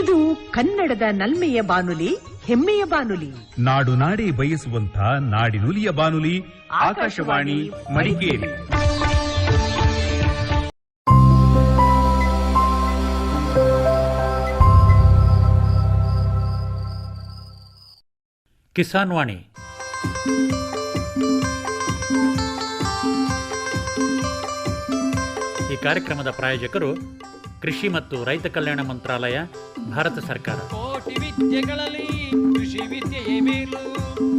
ಇದು ಕನ್ನಡದ ನಲ್ಮೆಯ ಬಾನುಲಿ, ಹೆಮ್ಮೆಯ ಬಾನುಲಿ. ನಾಡು ನಾಡಿ ಬಯಸುವಂತ ನಾಡಿನುಲಿಯ ಬಾನುಲಿ ಆಕಾಶವಾಣಿ ಮಡಿಕೇರಿ. ಕಿಸಾನ್ ವಾಣಿ. ಈ ಕಾರ್ಯಕ್ರಮದ ಪ್ರಾಯೋಜಕರು ಕೃಷಿ ಮತ್ತು ರೈತ ಕಲ್ಯಾಣ ಮಂತ್ರಾಲಯ, ಭಾರತ ಸರ್ಕಾರ. ಕೋಟಿ ವಿದ್ಯೆಗಳಲ್ಲಿ ಕೃಷಿ ವಿದ್ಯೆಯೇ ಮೇಲು,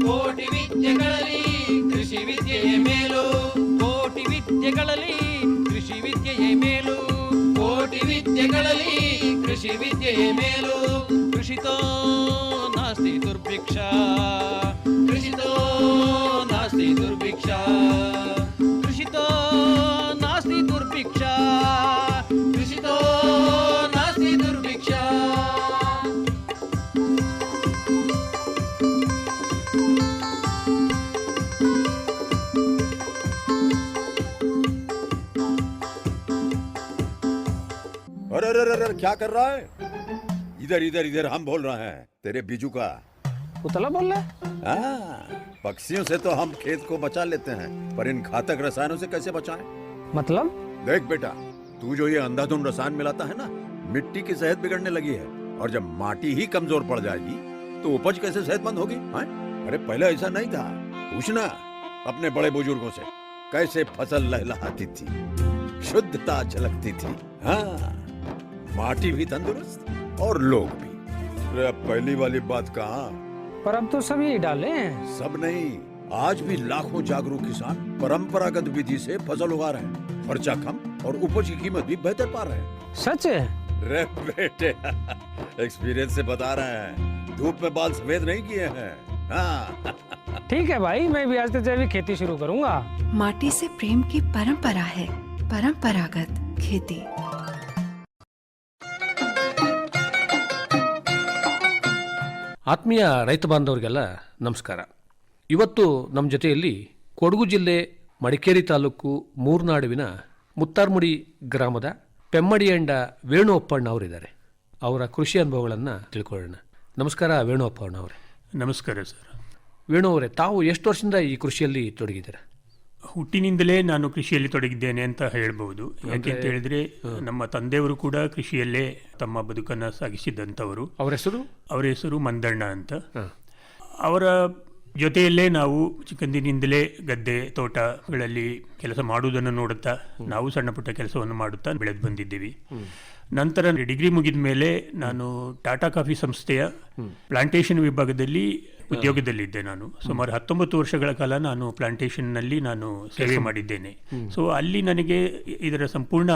ಕೋಟಿ ವಿದ್ಯೆಗಳಲ್ಲಿ ಕೃಷಿ ವಿದ್ಯೆಯೇ ಮೇಲು, ಕೋಟಿ ವಿದ್ಯೆಗಳಲ್ಲಿ ಕೃಷಿ ವಿದ್ಯೆಯೇ ಮೇಲು, ಕೋಟಿ ವಿದ್ಯೆಗಳಲ್ಲಿ ಕೃಷಿ ವಿದ್ಯೆಯೇ ಮೇಲು. ಕೃಷಿತೋ ನಾಸ್ತಿ ದುರ್ಭಿಕ್ಷ, ಕೃಷಿತೋ ನಾಸ್ತಿ ದುರ್ಭಿಕ್ಷ, ಕೃಷಿತೋ ನಾಸ್ತಿ ದುರ್ಭಿಕ್ಷ, ಕೃಷಿತೋ ನಾಸ್ತಿ ದುರ್ಭಿಕ್ಷ. अरे अरे अरे क्या कर रहा है? इधर इधर इधर हम बोल रहे हैं तेरे बीजू का. उतला बोल रहा है? हाँ, पक्षियों से तो हम खेत को बचा लेते हैं, पर इन घातक रसायनों से कैसे बचाएं? मतलब? देख बेटा, तू जो ये अंधाधुंध रसायन मिलाता है ना, मिट्टी की सेहत बिगड़ने लगी है. और जब माटी ही कमजोर पड़ जाएगी तो उपज कैसे सेहतमंद होगी? अरे पहले ऐसा नहीं था. पूछना अपने बड़े बुजुर्गों से, कैसे फसल लहलहाती थी, शुद्धता झलकती थी. हाँ, माटी भी तंदुरुस्त और लोग भी. अरे पहली वाली बात कहाँ? पर अब तो सभी डाले हैं. सब नहीं, आज भी लाखों जागरूक किसान परंपरागत विधि से फसल उगा रहे हैं. खर्चा कम और उपज की कीमत भी बेहतर पा रहे हैं. सच है? रे बेटे, एक्सपीरियंस से बता रहे हैं. धूप में बाल सफेद नहीं किए हैं. हाँ. ठीक है भाई, मैं भी आज से जैविक खेती शुरू करूंगा. माटी से प्रेम की परंपरा है, परंपरागत खेती. ಆತ್ಮೀಯ ರೈತ ಬಾಂಧವರಿಗೆಲ್ಲ ನಮಸ್ಕಾರ. ಇವತ್ತು ನಮ್ಮ ಜೊತೆಯಲ್ಲಿ ಕೊಡಗು ಜಿಲ್ಲೆ ಮಡಿಕೇರಿ ತಾಲೂಕು ಮೂರ್ನಾಡುವಿನ ಮುತ್ತಾರ್ಮುಡಿ ಗ್ರಾಮದ ಪೆಮ್ಮಡಿಯಂಡ ವೇಣು ಅಪ್ಪಣ್ಣ ಅವರಿದ್ದಾರೆ. ಅವರ ಕೃಷಿ ಅನುಭವಗಳನ್ನು ತಿಳ್ಕೊಳ್ಳೋಣ. ನಮಸ್ಕಾರ ವೇಣು ಅಪ್ಪಣ್ಣ ಅವರೇ. ನಮಸ್ಕಾರ ಸರ್. ವೇಣು ಅವರೇ, ತಾವು ಎಷ್ಟು ವರ್ಷದಿಂದ ಈ ಕೃಷಿಯಲ್ಲಿ ತೊಡಗಿದ್ದೀರಾ? ಹುಟ್ಟಿನಿಂದಲೇ ನಾನು ಕೃಷಿಯಲ್ಲಿ ತೊಡಗಿದ್ದೇನೆ ಅಂತ ಹೇಳ್ಬೋದು. ಯಾಕೆಂತ ಹೇಳಿದ್ರೆ ನಮ್ಮ ತಂದೆಯವರು ಕೂಡ ಕೃಷಿಯಲ್ಲೇ ತಮ್ಮ ಬದುಕನ್ನು ಸಾಗಿಸಿದಂಥವರು. ಅವರ ಹೆಸರು ಮಂದಣ್ಣ ಅಂತ. ಅವರ ಜೊತೆಯಲ್ಲೇ ನಾವು ಚಿಕ್ಕಂದಿನಿಂದಲೇ ಗದ್ದೆ ತೋಟಗಳಲ್ಲಿ ಕೆಲಸ ಮಾಡುವುದನ್ನು ನೋಡುತ್ತಾ ನಾವು ಸಣ್ಣ ಪುಟ್ಟ ಕೆಲಸವನ್ನು ಮಾಡುತ್ತಾ ಬೆಳೆದು ಬಂದಿದ್ದೀವಿ. ನಂತರ ಡಿಗ್ರಿ ಮುಗಿದ ಮೇಲೆ ನಾನು ಟಾಟಾ ಕಾಫಿ ಸಂಸ್ಥೆಯ ಪ್ಲಾಂಟೇಶನ್ ವಿಭಾಗದಲ್ಲಿ ಉದ್ಯೋಗದಲ್ಲಿದ್ದೆ. ನಾನು ಸುಮಾರು 19 ವರ್ಷಗಳ ಕಾಲ ನಾನು ಪ್ಲಾಂಟೇಶನ್ನಲ್ಲಿ ನಾನು ಸೇವೆ ಮಾಡಿದ್ದೇನೆ. ಸೊ ಅಲ್ಲಿ ನನಗೆ ಇದರ ಸಂಪೂರ್ಣ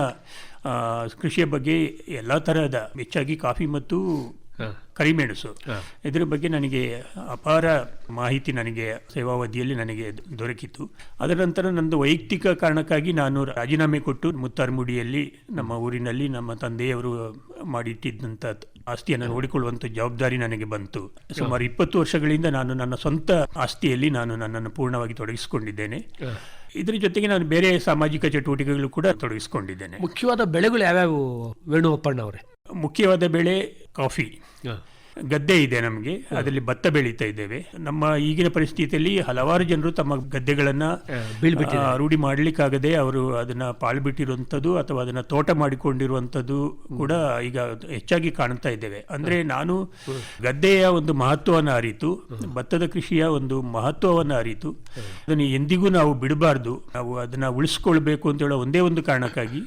ಕೃಷಿಯ ಬಗ್ಗೆ ಎಲ್ಲ ತರಹದ, ಹೆಚ್ಚಾಗಿ ಕಾಫಿ ಮತ್ತು ಕರಿಮೆಣಸು, ಇದರ ಬಗ್ಗೆ ನನಗೆ ಅಪಾರ ಮಾಹಿತಿ ನನಗೆ ಸೇವಾವಧಿಯಲ್ಲಿ ನನಗೆ ದೊರಕಿತು. ಅದರ ನಂತರ ನಂದು ವೈಯಕ್ತಿಕ ಕಾರಣಕ್ಕಾಗಿ ನಾನು ರಾಜೀನಾಮೆ ಕೊಟ್ಟು ಮುತ್ತಾರ್ಮುಡಿಯಲ್ಲಿ ನಮ್ಮ ಊರಿನಲ್ಲಿ ನಮ್ಮ ತಂದೆಯವರು ಮಾಡಿಟ್ಟಿದ್ದಂಥ ಆಸ್ತಿಯನ್ನು ನೋಡಿಕೊಳ್ಳುವಂಥ ಜವಾಬ್ದಾರಿ ನನಗೆ ಬಂತು. ಸುಮಾರು 20 ವರ್ಷಗಳಿಂದ ನಾನು ನನ್ನ ಸ್ವಂತ ಆಸ್ತಿಯಲ್ಲಿ ನಾನು ನನ್ನನ್ನು ಪೂರ್ಣವಾಗಿ ತೊಡಗಿಸಿಕೊಂಡಿದ್ದೇನೆ. ಇದರ ಜೊತೆಗೆ ನಾನು ಬೇರೆ ಸಾಮಾಜಿಕ ಚಟುವಟಿಕೆಗಳು ಕೂಡ ತೊಡಗಿಸಿಕೊಂಡಿದ್ದೇನೆ. ಮುಖ್ಯವಾದ ಬೆಳೆಗಳು ಯಾವ್ಯಾವು ವೇಣು ಅಪ್ಪಣ್ಣ ಅವರೇ? ಮುಖ್ಯವಾದ ಬೆಳೆ ಕಾಫಿ. ಗದ್ದೆ ಇದೆ ನಮಗೆ, ಅದರಲ್ಲಿ ಭತ್ತ ಬೆಳೀತಾ ಇದ್ದೇವೆ. ನಮ್ಮ ಈಗಿನ ಪರಿಸ್ಥಿತಿಯಲ್ಲಿ ಹಲವಾರು ಜನರು ತಮ್ಮ ಗದ್ದೆಗಳನ್ನು ರೂಢಿ ಮಾಡಲಿಕ್ಕಾಗದೆ ಅವರು ಅದನ್ನು ಪಾಳು ಬಿಟ್ಟಿರುವಂಥದ್ದು ಅಥವಾ ಅದನ್ನು ತೋಟ ಮಾಡಿಕೊಂಡಿರುವಂಥದ್ದು ಕೂಡ ಈಗ ಹೆಚ್ಚಾಗಿ ಕಾಣ್ತಾ ಇದ್ದೇವೆ. ಅಂದರೆ ನಾನು ಗದ್ದೆಯ ಒಂದು ಮಹತ್ವವನ್ನು ಅರಿತು, ಭತ್ತದ ಕೃಷಿಯ ಒಂದು ಮಹತ್ವವನ್ನು ಅರಿತು, ಅದನ್ನು ಎಂದಿಗೂ ನಾವು ಬಿಡಬಾರ್ದು, ನಾವು ಅದನ್ನು ಉಳಿಸ್ಕೊಳ್ಬೇಕು ಅಂತ ಹೇಳೋ ಒಂದೇ ಒಂದು ಕಾರಣಕ್ಕಾಗಿ,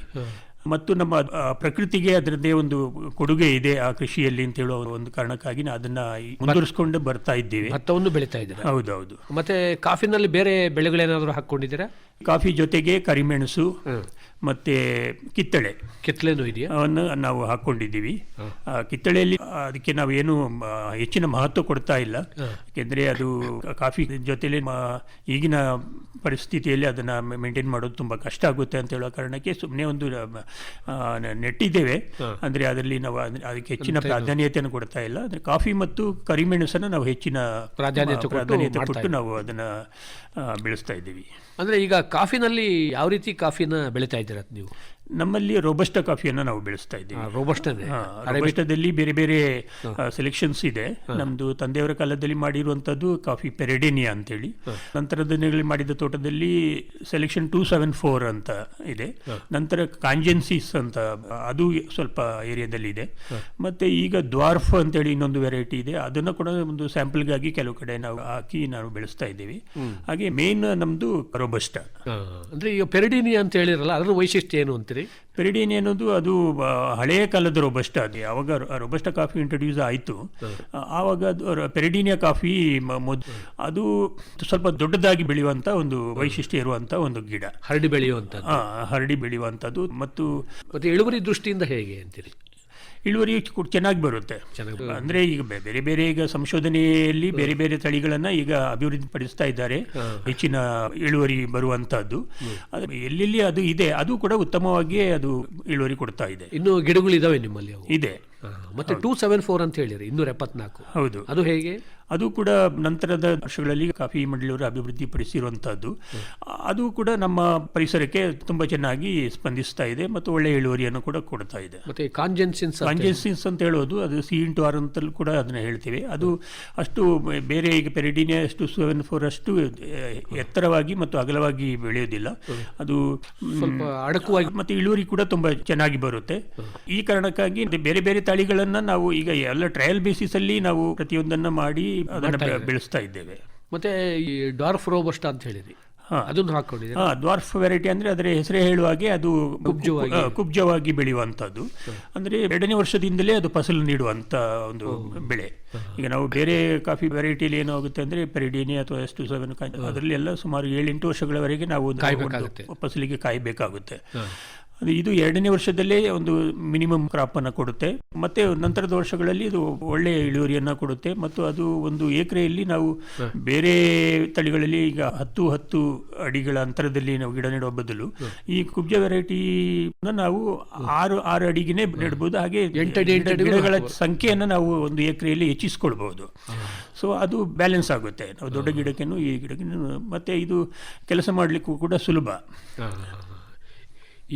ಮತ್ತು ನಮ್ಮ ಪ್ರಕೃತಿಗೆ ಅದರದ್ದೇ ಒಂದು ಕೊಡುಗೆ ಇದೆ ಆ ಕೃಷಿಯಲ್ಲಿ ಅಂತ ಹೇಳೋ ಒಂದು ಕಾರಣಕ್ಕಾಗಿ ಅದನ್ನ ಮುಂದುವರಿಸಿಕೊಂಡು ಬರ್ತಾ ಇದ್ದೀವಿ. ಭತ್ತವನ್ನು ಬೆಳೀತಾ ಇದ್ದೀರಾ? ಹೌದೌದು. ಮತ್ತೆ ಕಾಫಿನಲ್ಲಿ ಬೇರೆ ಬೆಳೆಗಳೇನಾದರೂ ಹಾಕೊಂಡಿದ್ದೀರಾ? ಕಾಫಿ ಜೊತೆಗೆ ಕರಿಮೆಣಸು ಮತ್ತೆ ಕಿತ್ತಳೆನೂ ಇದೆಯಾ ಅವನ್ನು ನಾವು ಹಾಕೊಂಡಿದ್ದೀವಿ. ಕಿತ್ತಳೆಯಲ್ಲಿ ಅದಕ್ಕೆ ನಾವೇನು ಹೆಚ್ಚಿನ ಮಹತ್ವ ಕೊಡ್ತಾ ಇಲ್ಲ, ಯಾಕೆಂದ್ರೆ ಅದು ಕಾಫಿ ಜೊತೆಲಿ ಈಗಿನ ಪರಿಸ್ಥಿತಿಯಲ್ಲಿ ಅದನ್ನ ಮೇಂಟೈನ್ ಮಾಡೋದು ತುಂಬಾ ಕಷ್ಟ ಆಗುತ್ತೆ ಅಂತ ಹೇಳೋ ಕಾರಣಕ್ಕೆ ಸುಮ್ಮನೆ ಒಂದು ನೆಟ್ಟಿದ್ದೇವೆ. ಅಂದ್ರೆ ಅದರಲ್ಲಿ ನಾವು ಅದಕ್ಕೆ ಹೆಚ್ಚಿನ ಪ್ರಾಧಾನ್ಯತೆಯನ್ನು ಕೊಡ್ತಾ ಇಲ್ಲ. ಅಂದ್ರೆ ಕಾಫಿ ಮತ್ತು ಕರಿಮೆಣಸನ್ನು ನಾವು ಹೆಚ್ಚಿನ ಪ್ರಾಧಾನ್ಯತೆ ಕೊಟ್ಟು ನಾವು ಅದನ್ನ ಬೆಳೆಸ್ತಾ ಇದ್ದೀವಿ. ಅಂದ್ರೆ ಈಗ ಕಾಫಿನಲ್ಲಿ ಯಾವ ರೀತಿ ಕಾಫಿನ ಬೆಳೀತಾ ಇದ್ದೀರಾ ನೀವು? ನಮ್ಮಲ್ಲಿ ರೋಬಸ್ಟಾ ಕಾಫಿಯನ್ನು ನಾವು ಬೆಳೆಸ್ತಾ ಇದ್ದೀವಿ. ರೋಬಸ್ಟಾದಲ್ಲಿ ಬೇರೆ ಬೇರೆ ಸೆಲೆಕ್ಷನ್ಸ್ ಇದೆ. ನಮ್ದು ತಂದೆಯವರ ಕಾಲದಲ್ಲಿ ಮಾಡಿರುವಂತದ್ದು ಕಾಫಿ ಪೆರೆಡೇನಿಯಾ ಅಂತೇಳಿ, ನಂತರದ ದಿನಗಳಲ್ಲಿ ಮಾಡಿದ ತೋಟದಲ್ಲಿ ಸೆಲೆಕ್ಷನ್ 274 ಅಂತ ಇದೆ, ನಂತರ ಕಾಂಜೆನ್ಸಿಸ್ ಅಂತ ಅದು ಸ್ವಲ್ಪ ಏರಿಯಾದಲ್ಲಿ ಇದೆ, ಮತ್ತೆ ಈಗ ದ್ವಾರ್ಫ್ ಅಂತೇಳಿ ಇನ್ನೊಂದು ವೆರೈಟಿ ಇದೆ, ಅದನ್ನು ಕೂಡ ಒಂದು ಸ್ಯಾಂಪಲ್ಗಾಗಿ ಕೆಲವು ಕಡೆ ನಾವು ಹಾಕಿ ನಾವು ಬೆಳೆಸ್ತಾ ಇದ್ದೀವಿ. ಹಾಗೆ ಮೇನ್ ನಮ್ದು ರೋಬಸ್ಟಾ. ಅಂದ್ರೆ ಈಗ ಪೆರಿಡಿನಿಯಾ ಅಂತ ಹೇಳಿರಲ್ಲ, ಅದರ ವೈಶಿಷ್ಟ್ಯ ಏನು ಅಂತೀರಿ? ಪೆರಿಡೇನಿಯಾ ಅನ್ನೋದು ಅದು ಹಳೆಯ ಕಾಲದ ರೋಬಸ್ಟಾ. ಅದು ಯಾವಾಗ ರೋಬಸ್ಟಾ ಕಾಫಿ ಇಂಟ್ರೊಡ್ಯೂಸ್ ಆಯಿತು ಆವಾಗ ಪೆರಿಡೇನಿಯಾ ಕಾಫಿ ಅದು ಸ್ವಲ್ಪ ದೊಡ್ಡದಾಗಿ ಬೆಳೆಯುವಂತ ಒಂದು ವೈಶಿಷ್ಟ್ಯ ಇರುವಂತ ಒಂದು ಗಿಡ, ಹರಡಿ ಬೆಳೆಯುವಂಥದ್ದು. ಮತ್ತು ಇಳುವರಿ ದೃಷ್ಟಿಯಿಂದ ಹೇಗೆ ಅಂತೀರಿ? ಇಳುವರಿ ಚೆನ್ನಾಗಿ ಬರುತ್ತೆ. ಅಂದ್ರೆ ಈಗ ಬೇರೆ ಬೇರೆ ಈಗ ಸಂಶೋಧನೆಯಲ್ಲಿ ಬೇರೆ ಬೇರೆ ತಳಿಗಳನ್ನ ಈಗ ಅಭಿವೃದ್ಧಿ ಪಡಿಸ್ತಾ ಇದ್ದಾರೆ, ಹೆಚ್ಚಿನ ಇಳುವರಿ ಬರುವಂತಹದ್ದು. ಎಲ್ಲೆಲ್ಲಿ ಅದು ಇದೆ ಅದು ಕೂಡ ಉತ್ತಮವಾಗಿ ಅದು ಇಳುವರಿ ಕೊಡ್ತಾ ಇದೆ. ಇನ್ನು ಗಿಡಗಳು ಇದಾವೆ ನಿಮ್ಮಲ್ಲಿ? ಇದೆ. ಮತ್ತೆ 274 ಅಂತ ಹೇಳಿರಿ, 274. ಹೌದು. ಅದು ಹೇಗೆ? ಅದು ಕೂಡ ನಂತರದ ವರ್ಷಗಳಲ್ಲಿ ಕಾಫಿ ಮಂಡಳಿಯವರು ಅಭಿವೃದ್ಧಿ ಪಡಿಸಿರುವಂತಹದ್ದು. ಅದು ಕೂಡ ನಮ್ಮ ಪರಿಸರಕ್ಕೆ ತುಂಬಾ ಚೆನ್ನಾಗಿ ಸ್ಪಂದಿಸ್ತಾ ಇದೆ ಮತ್ತು ಒಳ್ಳೆಯ ಇಳುವರಿಯನ್ನು ಕೂಡ ಕೊಡ್ತಾ ಇದೆ. ಮತ್ತೆ ಕಾಂಜೆನ್ಸಿನ್ಸ್ ಅಂತ ಹೇಳೋದು ಅದು C/R ಅಂತಲೂ ಕೂಡ ಅದನ್ನ ಹೇಳ್ತೇವೆ. ಅದು ಅಷ್ಟು ಬೇರೆ ಈಗ ಪೆರಿಡೇನಿಯಾ ಅಷ್ಟು 74 ಅಷ್ಟು ಎತ್ತರವಾಗಿ ಮತ್ತು ಅಗಲವಾಗಿ ಬೆಳೆಯೋದಿಲ್ಲ. ಅದು ಸ್ವಲ್ಪ ಅಡಕವಾಗಿ ಮತ್ತೆ ಇಳುವರಿ ಕೂಡ ತುಂಬಾ ಚೆನ್ನಾಗಿ ಬರುತ್ತೆ. ಈ ಕಾರಣಕ್ಕಾಗಿ ಬೇರೆ ಬೇರೆ ತಳಿಗಳನ್ನ ನಾವು ಈಗ ಎಲ್ಲ ಟ್ರಯಲ್ ಬೇಸಿಸ್ ಅಲ್ಲಿ ನಾವು ಪ್ರತಿಯೊಂದನ್ನ ಮಾಡಿ ಅದನ್ನ ಬೆಳೆಸ್ತಾ ಇದ್ದೇವೆ. ಮತ್ತೆ ಈ ಡಾರ್ಫ್ ರೋಬಸ್ಟಾ ಅಂತ ಹೇಳಿದ್ರಿ, ಅದನ್ನು ಹಾಕೊಂಡಿದೆ. ಡ್ವಾರ್ಫ್ ವೆರೈಟಿ ಅಂದ್ರೆ ಅದರ ಹೆಸರೇ ಹೇಳುವ ಹಾಗೆ ಅದು ಕುಬ್ಜವಾಗಿ ಬೆಳೆಯುವಂತದ್ದು. ಅಂದ್ರೆ 2ನೇ ವರ್ಷದಿಂದಲೇ ಅದು ಫಸಲು ನೀಡುವಂತ ಒಂದು ಬೆಳೆ. ಈಗ ನಾವು ಬೇರೆ ಕಾಫಿ ವೆರೈಟಿಯಲ್ಲಿ ಏನಾಗುತ್ತೆ ಅಂದ್ರೆ ಪೆರಿಡೇನಿಯಾ ಅಥವಾ S27 ಅದರಲ್ಲಿ ಎಲ್ಲ ಸುಮಾರು 7-8 ವರ್ಷಗಳವರೆಗೆ ನಾವು ಫಸಲಿಗೆ ಕಾಯಬೇಕಾಗುತ್ತೆ. ಇದು 2ನೇ ವರ್ಷದಲ್ಲೇ ಒಂದು ಮಿನಿಮಮ್ ಕ್ರಾಪ್ ಅನ್ನು ಕೊಡುತ್ತೆ. ಮತ್ತೆ ನಂತರದ ವರ್ಷಗಳಲ್ಲಿ ಇದು ಒಳ್ಳೆಯ ಇಳುವರಿಯನ್ನ ಕೊಡುತ್ತೆ. ಮತ್ತು ಅದು ಒಂದು ಎಕರೆಯಲ್ಲಿ ನಾವು ಬೇರೆ ತಳಿಗಳಲ್ಲಿ ಈಗ 10 ಅಡಿಗಳ ಅಂತರದಲ್ಲಿ ನಾವು ಗಿಡ ನೆಡುವ ಬದಲು ಈ ಕುಬ್ಜ ವೆರೈಟಿ ನಾವು 6 ಅಡಿಗೆನೆ ನೆಡಬಹುದು. ಹಾಗೆ 8 ಗಿಡಗಳ ಸಂಖ್ಯೆಯನ್ನು ನಾವು ಒಂದು ಎಕರೆಯಲ್ಲಿ ಹೆಚ್ಚಿಸಿಕೊಳ್ಬಹುದು. ಸೊ ಅದು ಬ್ಯಾಲೆನ್ಸ್ ಆಗುತ್ತೆ. ನಾವು ದೊಡ್ಡ ಗಿಡಕ್ಕೇನು ಈ ಗಿಡಕ್ಕೆ ಮತ್ತೆ ಇದು ಕೆಲಸ ಮಾಡಲಿಕ್ಕೂ ಕೂಡ ಸುಲಭ.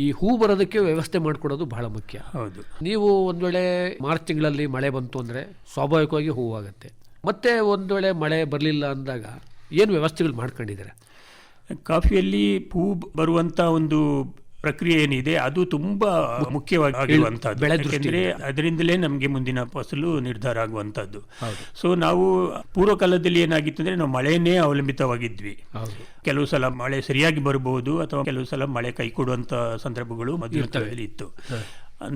ಈ ಹೂ ಬರೋದಕ್ಕೆ ವ್ಯವಸ್ಥೆ ಮಾಡಿಕೊಡೋದು ಬಹಳ ಮುಖ್ಯ. ಹೌದು. ನೀವು ಒಂದು ವೇಳೆ ಮಾರ್ಚ್ ತಿಂಗಳಲ್ಲಿ ಮಳೆ ಬಂತು ಅಂದರೆ ಸ್ವಾಭಾವಿಕವಾಗಿ ಹೂವಾಗುತ್ತೆ. ಮತ್ತೆ ಒಂದು ವೇಳೆ ಮಳೆ ಬರಲಿಲ್ಲ ಅಂದಾಗ ಏನು ವ್ಯವಸ್ಥೆಗಳು ಮಾಡ್ಕೊಂಡಿದ್ದಾರೆ? ಕಾಫಿಯಲ್ಲಿ ಹೂ ಬರುವಂಥ ಒಂದು ಪ್ರಕ್ರಿಯೆ ಏನಿದೆ ಅದು ತುಂಬಾ ಮುಖ್ಯವಾಗಿರುವಂತದ್ದು. ಯಾಕೆಂದ್ರೆ ಅದರಿಂದಲೇ ನಮಗೆ ಮುಂದಿನ ಫಸಲು ನಿರ್ಧಾರ ಆಗುವಂತದ್ದು. ಸೊ ನಾವು ಪೂರ್ವಕಾಲದಲ್ಲಿ ಏನಾಗಿತ್ತು ಅಂದ್ರೆ ನಾವು ಮಳೆಯನ್ನೇ ಅವಲಂಬಿತವಾಗಿದ್ವಿ. ಕೆಲವು ಸಲ ಮಳೆ ಸರಿಯಾಗಿ ಬರಬಹುದು ಅಥವಾ ಕೆಲವು ಸಲ ಮಳೆ ಕೈ ಕೊಡುವಂತ ಸಂದರ್ಭಗಳು ಮಧ್ಯದಲ್ಲಿ ಇತ್ತು.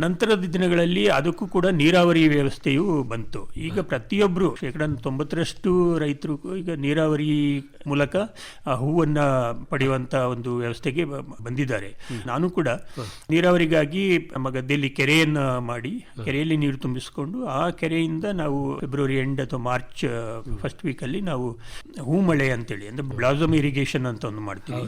ನಂತರದ ದಿನಗಳಲ್ಲಿ ಅದಕ್ಕೂ ಕೂಡ ನೀರಾವರಿ ವ್ಯವಸ್ಥೆಯು ಬಂತು. ಈಗ ಪ್ರತಿಯೊಬ್ಬರು 90% ರೈತರು ಈಗ ನೀರಾವರಿ ಮೂಲಕ ಆ ಹೂವನ್ನ ಪಡೆಯುವಂತ ಒಂದು ವ್ಯವಸ್ಥೆಗೆ ಬಂದಿದ್ದಾರೆ. ನಾನು ಕೂಡ ನೀರಾವರಿಗಾಗಿ ನಮ್ಮ ಗದ್ದೆಯಲ್ಲಿ ಕೆರೆಯನ್ನ ಮಾಡಿ ಕೆರೆಯಲ್ಲಿ ನೀರು ತುಂಬಿಸಿಕೊಂಡು ಆ ಕೆರೆಯಿಂದ ನಾವು ಫೆಬ್ರವರಿ ಎಂಡ್ ಅಥವಾ ಮಾರ್ಚ್ ಫಸ್ಟ್ ವೀಕಲ್ಲಿ ನಾವು ಹೂಮಳೆ ಅಂತೇಳಿ ಅಂದ್ರೆ ಬ್ಲಾಸಮ್ ಇರಿಗೇಷನ್ ಅಂತ ಒಂದು ಮಾಡ್ತೀವಿ.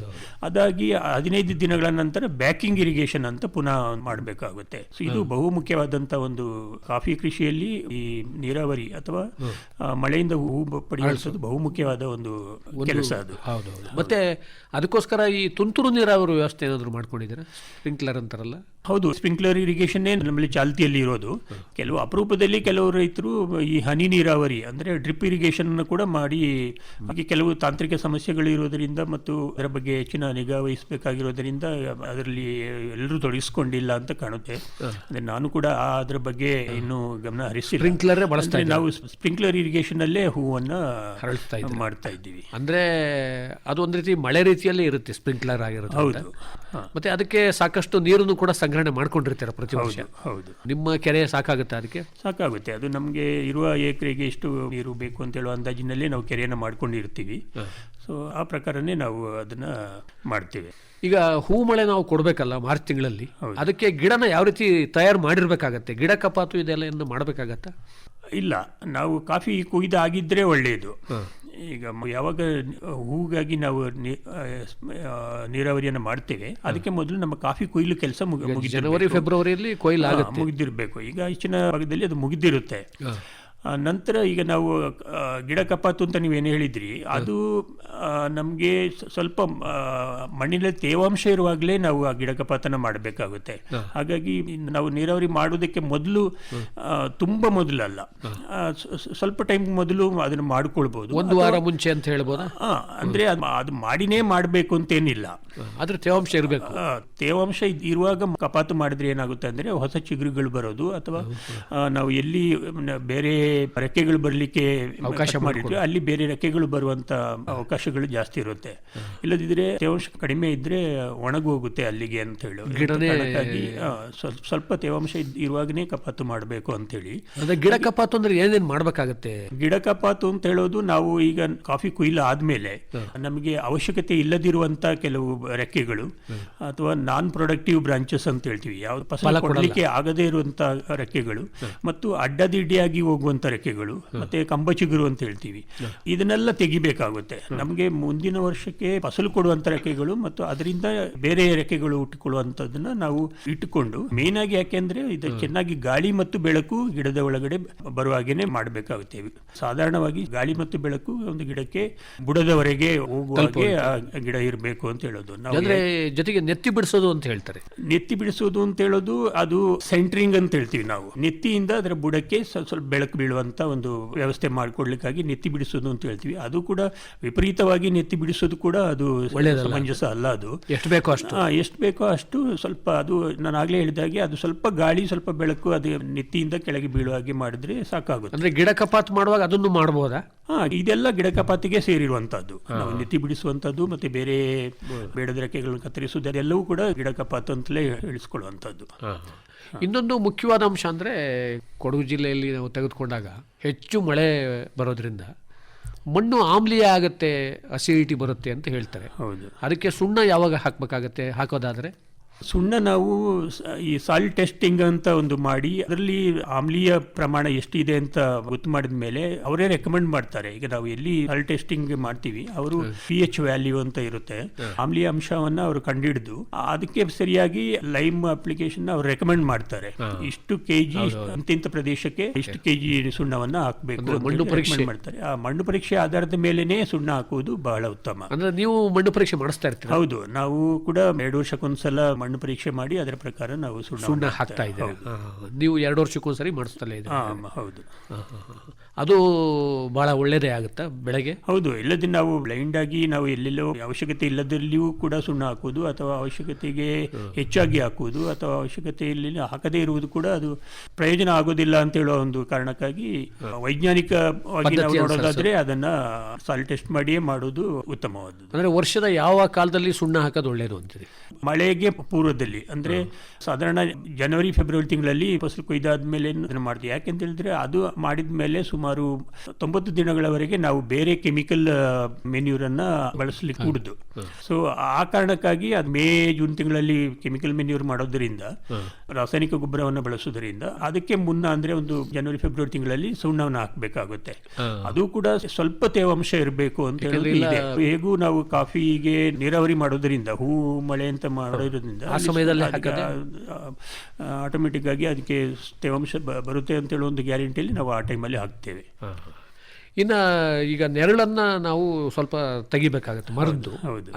ಅದಾಗಿ 15 ದಿನಗಳ ನಂತರ ಬ್ಯಾಕಿಂಗ್ ಇರಿಗೇಷನ್ ಅಂತ ಪುನಃ ಮಾಡಬೇಕಾಗುತ್ತೆ. ಸೊ ಇದು ಬಹು ಮುಖ್ಯವಾದಂತ ಒಂದು ಕಾಫಿ ಕೃಷಿಯಲ್ಲಿ ಈ ನೀರಾವರಿ ಅಥವಾ ಮಳೆಯಿಂದ ಹೂ ಪಡೆಯುವಂಥದ್ದು ಬಹು ಮುಖ್ಯವಾದ ಒಂದು ಕೆಲಸ ಅದು. ಮತ್ತೆ ಅದಕ್ಕೋಸ್ಕರ ಈ ತುಂತುರು ನೀರಾವರಿ ವ್ಯವಸ್ಥೆ ಏನಾದರೂ ಮಾಡ್ಕೊಂಡಿದ್ದೀರಾ? ಸ್ಪ್ರಿಂಕ್ಲರ್ ಅಂತಾರಲ್ಲ. ಹೌದು, ಸ್ಪ್ರಿಂಕ್ಲರ್ ಇರಿಗೇಷನ್ ನಮ್ಮಲ್ಲಿ ಚಾಲ್ತಿಯಲ್ಲಿ ಇರೋದು. ಕೆಲವು ಅಪರೂಪದಲ್ಲಿ ಕೆಲವು ರೈತರು ಈ ಹನಿ ನೀರಾವರಿ ಅಂದ್ರೆ ಡ್ರಿಪ್ ಇರಿಗೇಷನ್ ಕೂಡ ಮಾಡಿ, ಹಾಗೆ ಕೆಲವು ತಾಂತ್ರಿಕ ಸಮಸ್ಯೆಗಳು ಇರೋದರಿಂದ ಮತ್ತು ಅದರ ಬಗ್ಗೆ ಹೆಚ್ಚಿನ ನಿಗಾ ವಹಿಸಬೇಕಾಗಿರೋದ್ರಿಂದ ಅದರಲ್ಲಿ ಎಲ್ಲರೂ ತೊಡಗಿಸ್ಕೊಂಡಿಲ್ಲ ಅಂತ ಕಾಣುತ್ತೆ. ಅಂದ್ರೆ ನಾನು ಕೂಡ ಅದರ ಬಗ್ಗೆ ಇನ್ನೂ ಗಮನ ಹರಿಸಿ ನಾವು ಸ್ಪ್ರಿಂಕ್ಲರ್ ಇರಿಗೇಷನ್ ಅಲ್ಲೇ ಹೂವನ್ನ ಮಾಡ್ತಾ ಇದ್ದೀವಿ. ಅಂದ್ರೆ ಅದು ಒಂದ್ ರೀತಿ ಮಳೆ ರೀತಿಯಲ್ಲೇ ಇರುತ್ತೆ ಸ್ಪ್ರಿಂಕ್ಲರ್ ಆಗಿರುತ್ತೆ. ಹೌದು. ಮತ್ತೆ ಅದಕ್ಕೆ ಸಾಕಷ್ಟು ನೀರನ್ನು ಕೂಡ ಸಂಗ್ರಹಣೆ ಮಾಡ್ಕೊಂಡಿರ್ತೀರ ಪ್ರತಿ ವರ್ಷ. ಹೌದು. ನಿಮ್ಮ ಕೆರೆ ಸಾಕಾಗುತ್ತೆ? ಅದಕ್ಕೆ ಸಾಕಾಗುತ್ತೆ. ಅದು ನಮಗೆ ಇರುವ ಎಕರೆಗೆ ಎಷ್ಟು ನೀರು ಬೇಕು ಅಂತ ಹೇಳುವ ಅಂದಾಜಿನಲ್ಲಿ ನಾವು ಕೆರೆಯನ್ನು ಮಾಡ್ಕೊಂಡಿರ್ತೀವಿ. ಸೊ ಆ ಪ್ರಕಾರನೇ ನಾವು ಅದನ್ನ ಮಾಡ್ತೇವೆ. ಈಗ ಹೂ ಮಳೆ ನಾವು ಕೊಡಬೇಕಲ್ಲ ಮಾರ್ಚ್ ತಿಂಗಳಲ್ಲಿ, ಅದಕ್ಕೆ ಗಿಡನ ಯಾವ ರೀತಿ ತಯಾರು ಮಾಡಿರ್ಬೇಕಾಗತ್ತೆ? ಗಿಡ ಕಪಾತು ಇದೆಲ್ಲ ಏನು ಮಾಡಬೇಕಾಗತ್ತಾ? ಇಲ್ಲ, ನಾವು ಕಾಫಿ ಕೊಯ್ದಾಗಿದ್ರೆ ಒಳ್ಳೆಯದು. ಈಗ ಯಾವಾಗ ಹೂಗಾಗಿ ನಾವು ನೀರಾವರಿಯನ್ನು ಮಾಡ್ತೇವೆ ಅದಕ್ಕೆ ಮೊದಲು ನಮ್ಮ ಕಾಫಿ ಕೊಯ್ಲು ಕೆಲಸ ಜನವರಿ ಫೆಬ್ರವರಿಯಲ್ಲಿ ಕೊಯ್ಲು ಮುಗಿದಿರಬೇಕು. ಈಗ ಹೆಚ್ಚಿನ ಭಾಗದಲ್ಲಿ ಅದು ಮುಗಿದಿರುತ್ತೆ. ನಂತರ ಈಗ ನಾವು ಗಿಡ ಕಪಾತು ಅಂತ ನೀವೇನು ಹೇಳಿದ್ರಿ, ಅದು ನಮಗೆ ಸ್ವಲ್ಪ ಮಣ್ಣಿನಲ್ಲಿ ತೇವಾಂಶ ಇರುವಾಗಲೇ ನಾವು ಆ ಗಿಡ ಕಪಾತನ ಮಾಡಬೇಕಾಗುತ್ತೆ. ಹಾಗಾಗಿ ನಾವು ನೀರಾವರಿ ಮಾಡೋದಕ್ಕೆ ಮೊದಲು ತುಂಬ ಮೊದಲಲ್ಲ, ಸ್ವಲ್ಪ ಟೈಮ್ ಮೊದಲು ಅದನ್ನು ಮಾಡ್ಕೊಳ್ಬೋದು. ಒಂದು ವಾರ ಮುಂಚೆ ಅಂತ ಹೇಳ್ಬೋದಾ? ಅಂದ್ರೆ ಅದು ಮಾಡಿನೇ ಮಾಡಬೇಕು ಅಂತೇನಿಲ್ಲ, ಆದ್ರೆ ತೇವಾಂಶ ಇರಬೇಕು. ತೇವಾಂಶ ಇರುವಾಗ ಕಪಾತು ಮಾಡಿದ್ರೆ ಏನಾಗುತ್ತೆ ಅಂದ್ರೆ ಹೊಸ ಚಿಗುರುಗಳು ಬರೋದು, ಅಥವಾ ನಾವು ಎಲ್ಲಿ ಬೇರೆ ರೆಕ್ಕೆಗಳು ಬರಲಿಕ್ಕೆ ಅವಕಾಶ ಮಾಡಿದ್ರೆ ಅಲ್ಲಿ ಬೇರೆ ರೆಕ್ಕೆಗಳು ಬರುವಂತ ಅವಕಾಶಗಳು ಜಾಸ್ತಿ ಇರುತ್ತೆ. ಇಲ್ಲದಿದ್ರೆ ತೇವಾಂಶ ಕಡಿಮೆ ಇದ್ರೆ ಒಣಗಿ ಹೋಗುತ್ತೆ ಅಲ್ಲಿಗೆ ಅಂತ ಹೇಳಿ. ಹಾಗಾಗಿ ಸ್ವಲ್ಪ ತೇವಾಂಶ ಇರುವಾಗನೇ ಕಪಾತು ಮಾಡಬೇಕು ಅಂತ ಹೇಳಿ. ಗಿಡ ಕಪಾತು ಅಂದ್ರೆ ಏನೇನು ಮಾಡ್ಬೇಕಾಗತ್ತೆ? ಗಿಡ ಕಪಾತು ಅಂತ ಹೇಳೋದು, ನಾವು ಈಗ ಕಾಫಿ ಕೊಯ್ಲು ಆದ್ಮೇಲೆ ನಮಗೆ ಅವಶ್ಯಕತೆ ಇಲ್ಲದಿರುವಂತ ಕೆಲವು ರೆಕ್ಕೆಗಳು ಅಥವಾ ನಾನ್ ಪ್ರೊಡಕ್ಟಿವ್ ಬ್ರಾಂಚಸ್ ಅಂತ ಹೇಳ್ತೀವಿ, ಯಾವ್ದು ಫಸಲು ಕೊಡಲಿಕ್ಕೆ ಆಗದೇ ಇರುವಂತ ರೆಕ್ಕೆಗಳು ಮತ್ತು ಅಡ್ಡದಿಡ್ಡಿಯಾಗಿ ಹೋಗುವಂತ ರೆಕ್ಕೆಗಳು ಮತ್ತೆ ಕಂಬಚಿಗುರು ಅಂತ ಹೇಳ್ತೀವಿ, ಇದನ್ನೆಲ್ಲ ತೆಗಿಬೇಕಾಗುತ್ತೆ. ನಮಗೆ ಮುಂದಿನ ವರ್ಷಕ್ಕೆ ಫಸಲು ಕೊಡುವಂತ ರೆಕ್ಕೆಗಳು ಮತ್ತು ಅದರಿಂದ ಬೇರೆ ರೆಕ್ಕೆಗಳು ಹುಟ್ಟಿಕೊಳ್ಳುವಂತದನ್ನ ನಾವು ಇಟ್ಟುಕೊಂಡು, ಮೇನ್ ಆಗಿ ಯಾಕೆಂದ್ರೆ ಇದು ಚೆನ್ನಾಗಿ ಗಾಳಿ ಮತ್ತು ಬೆಳಕು ಗಿಡದ ಒಳಗಡೆ ಬರುವಾಗೇನೆ ಮಾಡಬೇಕಾಗುತ್ತೆ. ಸಾಧಾರಣವಾಗಿ ಗಾಳಿ ಮತ್ತು ಬೆಳಕು ಒಂದು ಗಿಡಕ್ಕೆ ಬುಡದವರೆಗೆ ಹೋಗುವಾಗೆ ಆ ಗಿಡ ಇರಬೇಕು ಅಂತ ಹೇಳೋದು. ಅಂದ್ರೆ ಜೊತೆಗೆ ನೆತ್ತಿ ಬಿಡಿಸೋದು ಅಂತ ಹೇಳ್ತಾರೆ. ನೆತ್ತಿ ಬಿಡಿಸೋದು ಅಂತ ಹೇಳೋದು ಅದು ಸೆಂಟ್ರಿಂಗ್ ಅಂತ ಹೇಳ್ತೀವಿ ನಾವು. ನೆತ್ತಿಯಿಂದ ಅದರ ಬುಡಕ್ಕೆ ಸ್ವಲ್ಪ ಬೆಳಕು ಬೀಳುವಂತ ಒಂದು ವ್ಯವಸ್ಥೆ ಮಾಡಿಕೊಡ್ಲಿಕ್ಕಾಗಿ ನೆತ್ತಿ ಬಿಡಿಸೋದು ಅಂತ ಹೇಳ್ತೀವಿ. ಅದು ಕೂಡ ವಿಪರೀತವಾಗಿ ನೆತ್ತಿ ಬಿಡಿಸೋದು ಕೂಡ ಅದು ಸಮಂಜಸ ಅಲ್ಲ. ಅದು ಎಷ್ಟು ಬೇಕೋ ಅಷ್ಟು ಸ್ವಲ್ಪ, ಅದು ನಾನು ಆಗ್ಲೇ ಹೇಳಿದಾಗೆ ಅದು ಸ್ವಲ್ಪ ಗಾಳಿ ಸ್ವಲ್ಪ ಬೆಳಕು ಅದು ನೆತ್ತಿಯಿಂದ ಕೆಳಗೆ ಬೀಳುವ ಹಾಗೆ ಮಾಡಿದ್ರೆ ಸಾಕಾಗುತ್ತೆ. ಅಂದ್ರೆ ಗಿಡ ಕಪಾತ್ ಮಾಡುವಾಗ ಅದನ್ನು ಮಾಡಬಹುದಾ? ಇದೆಲ್ಲ ಗಿಡ ಕಪಾತಿಗೆ ಸೇರಿರುವಂತದ್ದು. ನಾವು ನೆತ್ತಿ ಬಿಡಿಸುವಂತದ್ದು ಮತ್ತೆ ಬೇರೆ ಬೇಡದ ರೆಕ್ಕೆಗಳನ್ನು ಕತ್ತರಿಸುವುದು ಎಲ್ಲವೂ ಕೂಡ ಗಿಡ ಕಪಾತು ಅಂತಲೇ ಹೇಳಿಸ್ಕೊಳ್ಳುವಂಥದ್ದು. ಇನ್ನೊಂದು ಮುಖ್ಯವಾದ ಅಂಶ ಅಂದ್ರೆ, ಕೊಡಗು ಜಿಲ್ಲೆಯಲ್ಲಿ ನಾವು ತೆಗೆದುಕೊಂಡಾಗ ಹೆಚ್ಚು ಮಳೆ ಬರೋದ್ರಿಂದ ಮಣ್ಣು ಆಮ್ಲೀಯ ಆಗುತ್ತೆ, ಅಸಿಡಿಟಿ ಬರುತ್ತೆ ಅಂತ ಹೇಳ್ತಾರೆ. ಹೌದು. ಅದಕ್ಕೆ ಸುಣ್ಣ ಯಾವಾಗ ಹಾಕಬೇಕಾಗತ್ತೆ? ಹಾಕೋದಾದ್ರೆ ಸುಣ್ಣ ನಾವು ಈ ಸಾಯಿಲ್ ಟೆಸ್ಟಿಂಗ್ ಅಂತ ಒಂದು ಮಾಡಿ ಅದರಲ್ಲಿ ಆಮ್ಲೀಯ ಪ್ರಮಾಣ ಎಷ್ಟಿದೆ ಅಂತ ಗೊತ್ತು ಮಾಡಿದ ಮೇಲೆ ಅವರೇ ರೆಕಮೆಂಡ್ ಮಾಡ್ತಾರೆ. ಈಗ ನಾವು ಎಲ್ಲಿ ಸಾಯಿಲ್ ಟೆಸ್ಟಿಂಗ್ ಮಾಡ್ತೀವಿ, ಅವರು pH ವ್ಯಾಲ್ಯೂ ಅಂತ ಇರುತ್ತೆ, ಆಮ್ಲೀಯ ಅಂಶವನ್ನ ಅವರು ಕಂಡುಹಿಡಿದು ಅದಕ್ಕೆ ಸರಿಯಾಗಿ ಲೈಮ್ ಅಪ್ಲಿಕೇಶನ್ ಅವ್ರು ರೆಕಮೆಂಡ್ ಮಾಡ್ತಾರೆ. ಇಷ್ಟು ಕೆಜಿ ಅಂತಿಂತ ಪ್ರದೇಶಕ್ಕೆ ಇಷ್ಟು ಕೆಜಿ ಸುಣ್ಣವನ್ನ ಹಾಕಬೇಕು ಮಾಡ್ತಾರೆ. ಆ ಮಣ್ಣು ಪರೀಕ್ಷೆ ಆಧಾರದ ಮೇಲೆನೆ ಸುಣ್ಣ ಹಾಕುವುದು ಬಹಳ ಉತ್ತಮ. ಅಂದ್ರೆ ನೀವು ಮಣ್ಣು ಪರೀಕ್ಷೆ ಮಾಡಿಸ್ತಾ ಇರ್ತೀರಿ? ಹೌದು, ನಾವು ಕೂಡ 2 ವರ್ಷಕ್ಕೊಂದ್ಸಲ ಮಣ್ಣು ಪರೀಕ್ಷೆ ಮಾಡಿ ಅದರ ಪ್ರಕಾರ ನಾವು ಸುಣ್ಣ ಹಾಕ್ತಾ ಇದ್ದೇವೆ. ನೀವು 2 ವರ್ಷಕ್ಕೊಂದ್ಸರಿ ಮಾಡಿಸ್ತಲೇ ಇದೆ? ಹೌದು. ಅದು ಬಹಳ ಒಳ್ಳೇದೇ ಆಗುತ್ತಾ ಬೆಳೆಗೆ? ಹೌದು, ಇಲ್ಲದೆ ನಾವು ಬ್ಲೈಂಡ್ ಆಗಿ ನಾವು ಎಲ್ಲೆಲ್ಲೋ ಅವಶ್ಯಕತೆ ಇಲ್ಲದಲ್ಲಿಯೂ ಕೂಡ ಸುಣ್ಣ ಹಾಕುವುದು ಅಥವಾ ಅವಶ್ಯಕತೆಗೆ ಹೆಚ್ಚಾಗಿ ಹಾಕುವುದು ಅಥವಾ ಅವಶ್ಯಕತೆಯಲ್ಲಿ ಹಾಕದೇ ಇರುವುದು ಕೂಡ ಅದು ಪ್ರಯೋಜನ ಆಗೋದಿಲ್ಲ ಅಂತ ಹೇಳುವ ಒಂದು ಕಾರಣಕ್ಕಾಗಿ ವೈಜ್ಞಾನಿಕವಾಗಿ ನಾವು ನೋಡೋದಾದ್ರೆ ಅದನ್ನ ಸಾಯಿಲ್ ಟೆಸ್ಟ್ ಮಾಡಿಯೇ ಮಾಡೋದು ಉತ್ತಮವಾದದ್ದು. ಅಂದ್ರೆ ವರ್ಷದ ಯಾವ ಕಾಲದಲ್ಲಿ ಸುಣ್ಣ ಹಾಕೋದು ಒಳ್ಳೇದು ಅಂತೀರಿ? ಮಳೆಗೆ ಪೂರ್ವದಲ್ಲಿ, ಅಂದ್ರೆ ಸಾಧಾರಣ ಜನವರಿ ಫೆಬ್ರವರಿ ತಿಂಗಳಲ್ಲಿ ಫಸಲು ಕೊಯ್ದಾದ್ಮೇಲೆ ಅದನ್ನು ಮಾಡ್ತೀವಿ. ಯಾಕೆಂತ ಹೇಳಿದ್ರೆ ಅದು ಮಾಡಿದ ಮೇಲೆ ಸುಮಾರು 90 ದಿನಗಳವರೆಗೆ ನಾವು ಬೇರೆ ಕೆಮಿಕಲ್ ಮೆನ್ಯೂರನ್ನ ಬಳಸಲಿಕ್ಕೆ ಕೂಡುದು. ಸೊ ಆ ಕಾರಣಕ್ಕಾಗಿ ಅದು ಮೇ ಜೂನ್ ತಿಂಗಳಲ್ಲಿ ಕೆಮಿಕಲ್ ಮೆನ್ಯೂರ್ ಮಾಡೋದ್ರಿಂದ, ರಾಸಾಯನಿಕ ಗೊಬ್ಬರವನ್ನು ಬಳಸೋದ್ರಿಂದ ಅದಕ್ಕೆ ಮುನ್ನ ಅಂದ್ರೆ ಒಂದು ಜನವರಿ ಫೆಬ್ರವರಿ ತಿಂಗಳಲ್ಲಿ ಸುಣ್ಣವನ್ನು ಹಾಕಬೇಕಾಗುತ್ತೆ. ಅದು ಕೂಡ ಸ್ವಲ್ಪ ತೇವಾಂಶ ಇರಬೇಕು ಅಂತ ಹೇಳಿ, ಹೇಗೂ ನಾವು ಕಾಫಿಗೆ ನೀರಾವರಿ ಮಾಡೋದ್ರಿಂದ ಹೂ ಮಳೆ ಅಂತ ಮಾಡೋದ್ರಿಂದ ಆ ಸಮಯದಲ್ಲಿ ಆಟೋಮೆಟಿಕ್ ಆಗಿ ಅದಕ್ಕೆ ತೇವಾಂಶ ಬರುತ್ತೆ ಅಂತ ಹೇಳೋ ಒಂದು ಗ್ಯಾರಂಟಿಯಲ್ಲಿ ನಾವು ಆ ಟೈಮಲ್ಲಿ ಹಾಕ್ತೇವೆ. ಇನ್ನು ಈಗ ನೆರಳನ್ನ ನಾವು ಸ್ವಲ್ಪ ತೆಗಿಬೇಕಾಗತ್ತೆ ಮರದ್ದು,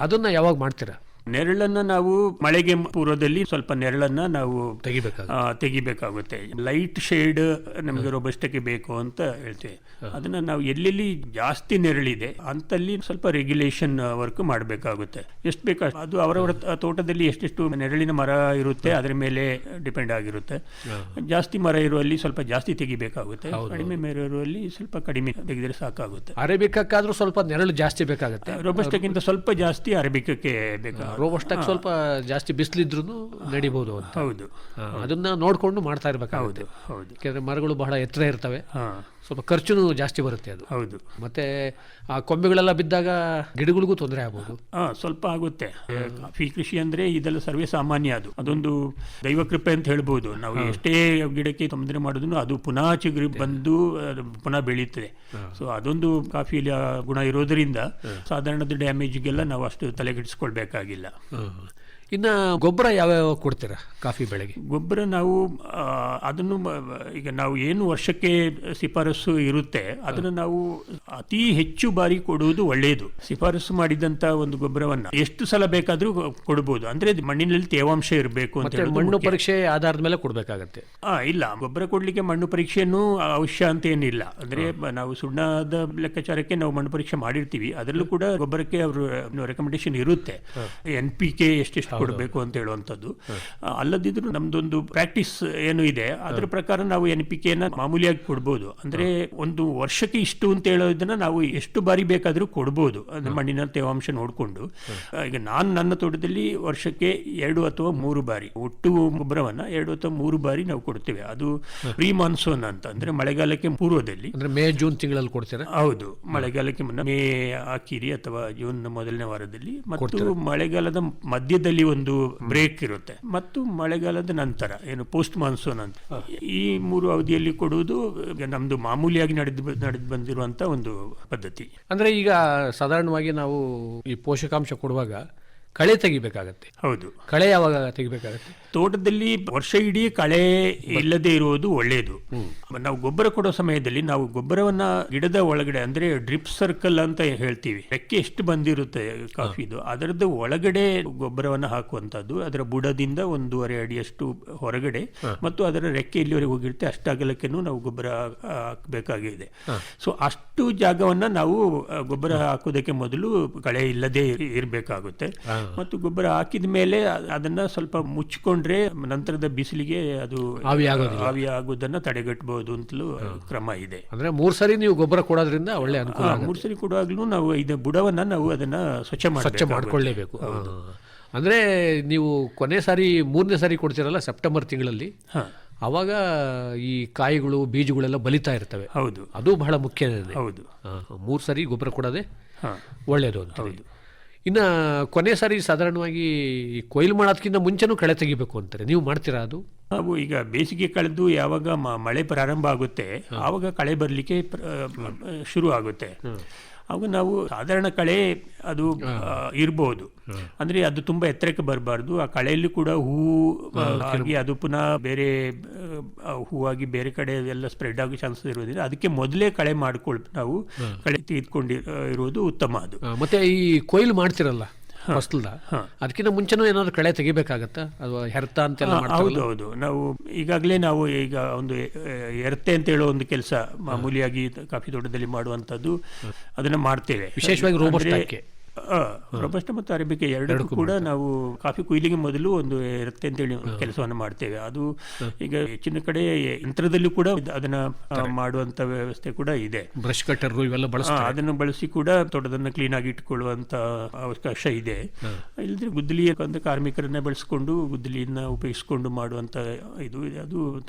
ಅದನ್ನ ಯಾವಾಗ ಮಾಡ್ತೀರಾ? ನೆರಳನ್ನ ನಾವು ಮಳೆಗೆ ಪೂರ್ವದಲ್ಲಿ ಸ್ವಲ್ಪ ನೆರಳನ್ನ ನಾವು ತೆಗಿಬೇಕಾಗುತ್ತೆ. ಲೈಟ್ ಶೇಡ್ ನಮಗೆ ರೋಬಸ್ಟಕ್ಕೆ ಬೇಕು ಅಂತ ಹೇಳ್ತೇವೆ. ಅದನ್ನ ನಾವು ಎಲ್ಲೆಲ್ಲಿ ಜಾಸ್ತಿ ನೆರಳಿದೆ ಅಂತಲ್ಲಿ ಸ್ವಲ್ಪ ರೆಗ್ಯುಲೇಷನ್ ವರ್ಕ್ ಮಾಡಬೇಕಾಗುತ್ತೆ. ಎಷ್ಟು ಬೇಕು ಅದು ಅವರವರ ತೋಟದಲ್ಲಿ ಎಷ್ಟೆಷ್ಟು ನೆರಳಿನ ಮರ ಇರುತ್ತೆ ಅದರ ಮೇಲೆ ಡಿಪೆಂಡ್ ಆಗಿರುತ್ತೆ. ಜಾಸ್ತಿ ಮರ ಇರುವಲ್ಲಿ ಸ್ವಲ್ಪ ಜಾಸ್ತಿ ತೆಗಿಬೇಕಾಗುತ್ತೆ, ಕಡಿಮೆ ಮರ ಇರುವಲ್ಲಿ ಸ್ವಲ್ಪ ಕಡಿಮೆ ತೆಗೆದರೆ ಸಾಕಾಗುತ್ತೆ. ಅರೇಬಿಕಾದ್ರೂ ಸ್ವಲ್ಪ ನೆರಳು ಜಾಸ್ತಿ ಬೇಕಾಗುತ್ತೆ, ರೋಬಸ್ಟಕ್ಕಿಂತ ಸ್ವಲ್ಪ ಜಾಸ್ತಿ ಅರೇಬಿಕಕ್ಕೆ ಬೇಕಾಗುತ್ತೆ. ರೋಬಸ್ಟಕ್ಕೆ ಸ್ವಲ್ಪ ಜಾಸ್ತಿ ಬಿಸಿಲಿದ್ರು ನಡಿಬಹುದು ಅಂತ. ಹೌದು, ಅದನ್ನ ನೋಡ್ಕೊಂಡು ಮಾಡ್ತಾ ಇರ್ಬೇಕಾಗುತ್ತೆ. ಯಾಕಂದ್ರೆ ಮರಗಳು ಬಹಳ ಎತ್ತರ ಇರ್ತವೆ, ಸ್ವಲ್ಪ ಖರ್ಚುನು ಜಾಸ್ತಿ ಬರುತ್ತೆ ಅದು. ಹೌದು, ಮತ್ತೆ ಆ ಕೊಂಬೆಗಳೆಲ್ಲ ಬಿದ್ದಾಗ ಗಿಡಗಳಿಗೂ ತೊಂದರೆ ಆಗಬಹುದು. ಸ್ವಲ್ಪ ಆಗುತ್ತೆ. ಕಾಫಿ ಕೃಷಿ ಅಂದ್ರೆ ಇದೆಲ್ಲ ಸರ್ವೇ ಸಾಮಾನ್ಯ. ಅದೊಂದು ದೈವ ಕೃಪೆ ಅಂತ ಹೇಳ್ಬೋದು. ನಾವು ಎಷ್ಟೇ ಗಿಡಕ್ಕೆ ತೊಂದರೆ ಮಾಡಿದ್ರು ಅದು ಪುನಃ ಚಿಗುರಿ ಬಂದು ಪುನಃ ಬೆಳೆಯುತ್ತದೆ. ಸೊ ಅದೊಂದು ಕಾಫಿಯಲ್ಲಿ ಗುಣ ಇರೋದ್ರಿಂದ ಸಾಧಾರಣದ ಡ್ಯಾಮೇಜ್ಗೆಲ್ಲ ನಾವು ಅಷ್ಟು ತಲೆಗೆಡಿಸ್ಕೊಳ್ಬೇಕಾಗಿಲ್ಲ. ಇನ್ನು ಗೊಬ್ಬರ ಯಾವ್ಯಾವ ಕೊಡ್ತೀರಾ ಕಾಫಿ ಬೆಳೆಗೆ? ಗೊಬ್ಬರ ನಾವು ಅದನ್ನು ಈಗ ನಾವು ಏನು ವರ್ಷಕ್ಕೆ ಶಿಫಾರಸು ಇರುತ್ತೆ ಅದನ್ನು ನಾವು ಅತಿ ಹೆಚ್ಚು ಬಾರಿ ಕೊಡುವುದು ಒಳ್ಳೆಯದು. ಶಿಫಾರಸು ಮಾಡಿದಂತ ಒಂದು ಗೊಬ್ಬರವನ್ನ ಎಷ್ಟು ಸಲ ಬೇಕಾದ್ರೂ ಕೊಡಬಹುದು. ಅಂದ್ರೆ ಮಣ್ಣಿನಲ್ಲಿ ತೇವಾಂಶ ಇರಬೇಕು ಅಂತ ಹೇಳೋದು ಮಣ್ಣು ಮುಖ್ಯ. ಪರೀಕ್ಷೆ ಆಧಾರದ ಮೇಲೆ ಕೊಡಬೇಕಾಗತ್ತೆ. ಇಲ್ಲ, ಗೊಬ್ಬರ ಕೊಡ್ಲಿಕ್ಕೆ ಮಣ್ಣು ಪರೀಕ್ಷೆಯನ್ನು ಅವಶ್ಯ ಅಂತ ಏನಿಲ್ಲ. ಅಂದ್ರೆ ನಾವು ಸುಣ್ಣದ ಲೆಕ್ಕಾಚಾರಕ್ಕೆ ನಾವು ಮಣ್ಣು ಪರೀಕ್ಷೆ ಮಾಡಿರ್ತೀವಿ, ಅದರಲ್ಲೂ ಕೂಡ ಗೊಬ್ಬರಕ್ಕೆ ಅವರು ರೆಕಮೆಂಡೇಶನ್ ಇರುತ್ತೆ, NPK ಎಷ್ಟೆಷ್ಟು ಕೊಡಬೇಕು ಅಂತ ಹೇಳುವಂಥದ್ದು. ಅಲ್ಲದಿದ್ರು ನಮ್ದೊಂದು ಪ್ರಾಕ್ಟೀಸ್ ಏನು ಇದೆ ಅದರ ಪ್ರಕಾರ ನಾವು NPKನ ಮಾಮೂಲಿಯಾಗಿ ಕೊಡ್ಬೋದು. ಅಂದ್ರೆ ಒಂದು ವರ್ಷಕ್ಕೆ ಇಷ್ಟು ಅಂತ ಹೇಳೋದನ್ನ ನಾವು ಎಷ್ಟು ಬಾರಿ ಬೇಕಾದ್ರೂ ಕೊಡ್ಬೋದು, ಅಂದ್ರೆ ಮಣ್ಣಿನ ತೇವಾಂಶ ನೋಡಿಕೊಂಡು. ಈಗ ನಾನು ನನ್ನ ತೋಟದಲ್ಲಿ ವರ್ಷಕ್ಕೆ 2 ಅಥವಾ 3 ಬಾರಿ ಒಟ್ಟು ಗೊಬ್ಬರವನ್ನ 2 ಅಥವಾ 3 ಬಾರಿ ನಾವು ಕೊಡ್ತೇವೆ. ಅದು ಪ್ರೀ ಮಾನ್ಸೂನ್ ಅಂತ, ಅಂದ್ರೆ ಮಳೆಗಾಲಕ್ಕೆ ಪೂರ್ವದಲ್ಲಿ, ಅಂದ್ರೆ ಮೇ ಜೂನ್ ತಿಂಗಳಲ್ಲಿ ಕೊಡ್ತೀರಾ? ಹೌದು, ಮಳೆಗಾಲಕ್ಕೆ ಮುನ್ನ ಮೇ ಆಖಿರಿ ಅಥವಾ ಜೂನ್ ಮೊದಲನೇ ವಾರದಲ್ಲಿ, ಮತ್ತು ಮಳೆಗಾಲದ ಮಧ್ಯದಲ್ಲಿ ಒಂದು ಬ್ರೇಕ್ ಇರುತ್ತೆ, ಮತ್ತು ಮಳೆಗಾಲದ ನಂತರ ಏನು ಪೋಸ್ಟ್ ಮಾನ್ಸೂನ್ ಅಂತ, ಈ 3 ಅವಧಿಯಲ್ಲಿ ಕೊಡುವುದು ನಮ್ದು ಮಾಮೂಲಿಯಾಗಿ ನಡೆದು ಬಂದಿರುವಂತ ಒಂದು ಪದ್ಧತಿ. ಅಂದ್ರೆ ಈಗ ಸಾಧಾರಣವಾಗಿ ನಾವು ಈ ಪೋಷಕಾಂಶ ಕೊಡುವಾಗ ಕಳೆ ತೆಗಿಬೇಕಾಗತ್ತೆ. ಹೌದು, ಕಳೆ ಯಾವಾಗ ತೆಗಿಬೇಕಾಗತ್ತೆ? ತೋಟದಲ್ಲಿ ವರ್ಷ ಇಡೀ ಕಳೆ ಇಲ್ಲದೆ ಇರುವುದು ಒಳ್ಳೆಯದು. ನಾವು ಗೊಬ್ಬರ ಕೊಡೋ ಸಮಯದಲ್ಲಿ ನಾವು ಗೊಬ್ಬರವನ್ನ ಗಿಡದ ಒಳಗಡೆ, ಅಂದ್ರೆ ಡ್ರಿಪ್ ಸರ್ಕಲ್ ಅಂತ ಹೇಳ್ತೀವಿ, ರೆಕ್ಕೆ ಎಷ್ಟು ಬಂದಿರುತ್ತೆ ಕಾಫಿದು ಅದರದ್ದು ಒಳಗಡೆ ಗೊಬ್ಬರವನ್ನ ಹಾಕುವಂತದ್ದು. ಅದರ ಬುಡದಿಂದ 1.5 ಅಡಿಯಷ್ಟು ಹೊರಗಡೆ, ಮತ್ತು ಅದರ ರೆಕ್ಕೆ ಇಲ್ಲಿವರೆಗೆ ಹೋಗಿರುತ್ತೆ ಅಷ್ಟು ಅಗಲಕ್ಕೆನೂ ನಾವು ಗೊಬ್ಬರ ಹಾಕಬೇಕಾಗಿದೆ. ಸೊ ಅಷ್ಟು ಜಾಗವನ್ನ ನಾವು ಗೊಬ್ಬರ ಹಾಕೋದಕ್ಕೆ ಮೊದಲು ಕಳೆ ಇಲ್ಲದೆ ಇರಬೇಕಾಗುತ್ತೆ. ಮತ್ತು ಗೊಬ್ಬರ ಹಾಕಿದ ಮೇಲೆ ಅದನ್ನ ಸ್ವಲ್ಪ ಮುಚ್ಚಿಕೊಂಡ್ರೆ ನಂತರದ ಬಿಸಿಲಿಗೆ ಅದು ಆವಿ ಆಗೋದನ್ನ ತಡೆಗಟ್ಟಬಹುದು ಅಂತಲೂ ಕ್ರಮ ಇದೆ. ಅಂದ್ರೆ 3 ಸರಿ ನೀವು ಗೊಬ್ಬರ ಕೊಡೋದ್ರಿಂದ ಒಳ್ಳೆ ಅನುಕೂಲ. 3 ಸರಿ ಕೊಡುವಾಗ್ಲೂ ನಾವು ಇದು ಬುಡವನ್ನ ನಾವು ಅದನ್ನ ಸ್ವಚ್ಛ ಮಾಡ್ಕೊಳ್ಳೇಬೇಕು. ಅಂದ್ರೆ ನೀವು ಕೊನೆ ಸಾರಿ 3ನೇ ಸಾರಿ ಕೊಡ್ತೀರಲ್ಲ ಸೆಪ್ಟೆಂಬರ್ ತಿಂಗಳಲ್ಲಿ, ಅವಾಗ ಈ ಕಾಯಿಗಳು ಬೀಜಗಳೆಲ್ಲ ಬಲಿತಾ ಇರ್ತವೆ. ಹೌದು, ಅದು ಬಹಳ ಮುಖ್ಯ. ಹೌದು, 3 ಸರಿ ಗೊಬ್ಬರ ಕೊಡೋದೇ ಒಳ್ಳೆಯದು ಅಂತ. ಹೌದು. ಇನ್ನು ಕೊನೆ ಸಾರಿ ಸಾಧಾರಣವಾಗಿ ಕೊಯ್ಲು ಮಾಡೋದಕ್ಕಿಂತ ಮುಂಚೆನೂ ಕಳೆ ತೆಗಿಬೇಕು ಅಂತಾರೆ, ನೀವು ಮಾಡ್ತೀರಾ ಅದು? ನಾವು ಈಗ ಬೇಸಿಗೆ ಕಳೆದು ಯಾವಾಗ ಮಳೆ ಪ್ರಾರಂಭ ಆಗುತ್ತೆ ಆವಾಗ ಕಳೆ ಬರಲಿಕ್ಕೆ ಶುರು ಆಗುತ್ತೆ. ಆವಾಗ ನಾವು ಸಾಧಾರಣ ಕಳೆ ಅದು ಇರಬಹುದು, ಅಂದ್ರೆ ಅದು ತುಂಬಾ ಎತ್ತರಕ್ಕೆ ಬರಬಾರ್ದು. ಆ ಕಳೆಯಲ್ಲಿ ಕೂಡ ಹೂವು ಆಗಿ ಅದು ಪುನಃ ಬೇರೆ ಹೂವಾಗಿ ಬೇರೆ ಕಡೆ ಎಲ್ಲ ಸ್ಪ್ರೆಡ್ ಆಗೋ ಚಾನ್ಸಸ್ ಇರೋದ್ರಿಂದ ಅದಕ್ಕೆ ಮೊದಲೇ ಕಳೆ ನಾವು ಕಳೆ ತೆಗೆದುಕೊಂಡಿರುವುದು ಉತ್ತಮ. ಅದು ಮತ್ತೆ ಈ ಕೊಯ್ಲು ಮಾಡ್ತಿರಲ್ಲ ಫಸಲ್ದ, ಅದಕ್ಕಿಂತ ಮುಂಚೆನೂ ಏನಾದ್ರು ಕಳೆ ತೆಗಿಬೇಕಾಗತ್ತಾ? ಅದು ಹೆರ್ತ ಅಂತೆಲ್ಲ? ಹೌದೌದು, ನಾವು ಈಗಾಗಲೇ ನಾವು ಈಗ ಒಂದು ಎರ್ತೆ ಅಂತ ಹೇಳೋ ಒಂದು ಕೆಲಸ ಮಾಮೂಲಿಯಾಗಿ ಕಾಫಿ ತೋಟದಲ್ಲಿ ಮಾಡುವಂಥದ್ದು ಅದನ್ನ ಮಾಡ್ತೇವೆ. ವಿಶೇಷವಾಗಿ ರೋಬಸ್ಟಾಕ್ಕೆ ರೋಬಸ್ಟ ಮತ್ತು ಅರೇಬಿಕ ಎರಡಕ್ಕೂ ಕೂಡ ನಾವು ಕಾಫಿ ಕೊಯ್ಲಿಗೆ ಮೊದಲು ಒಂದು ಎರ್ತೆ ಅಂತೇಳಿ ಕೆಲಸವನ್ನು ಮಾಡ್ತೇವೆ. ಅದು ಈಗ ಹೆಚ್ಚಿನ ಕಡೆ ಯಂತ್ರದಲ್ಲೂ ಕೂಡ ಅದನ್ನ ಮಾಡುವಂತ ವ್ಯವಸ್ಥೆ ಕೂಡ ಇದೆ. ಬ್ರಷ್ ಕಟ್ಟರ್ ಇವೆಲ್ಲ ಅದನ್ನು ಬಳಸಿ ಕೂಡ ತೋಟದನ್ನ ಕ್ಲೀನ್ ಆಗಿ ಇಟ್ಕೊಳ್ಳುವಂತ ಅವಕಾಶ ಇದೆ. ಇಲ್ಲದ್ರೆ ಗುದ್ದಲಿಯ ಕಾರ್ಮಿಕರನ್ನ ಬಳಸಿಕೊಂಡು ಗುದ್ದಲಿಯನ್ನ ಉಪಯೋಗಿಸಿಕೊಂಡು ಮಾಡುವಂತ ಇದು ಅದು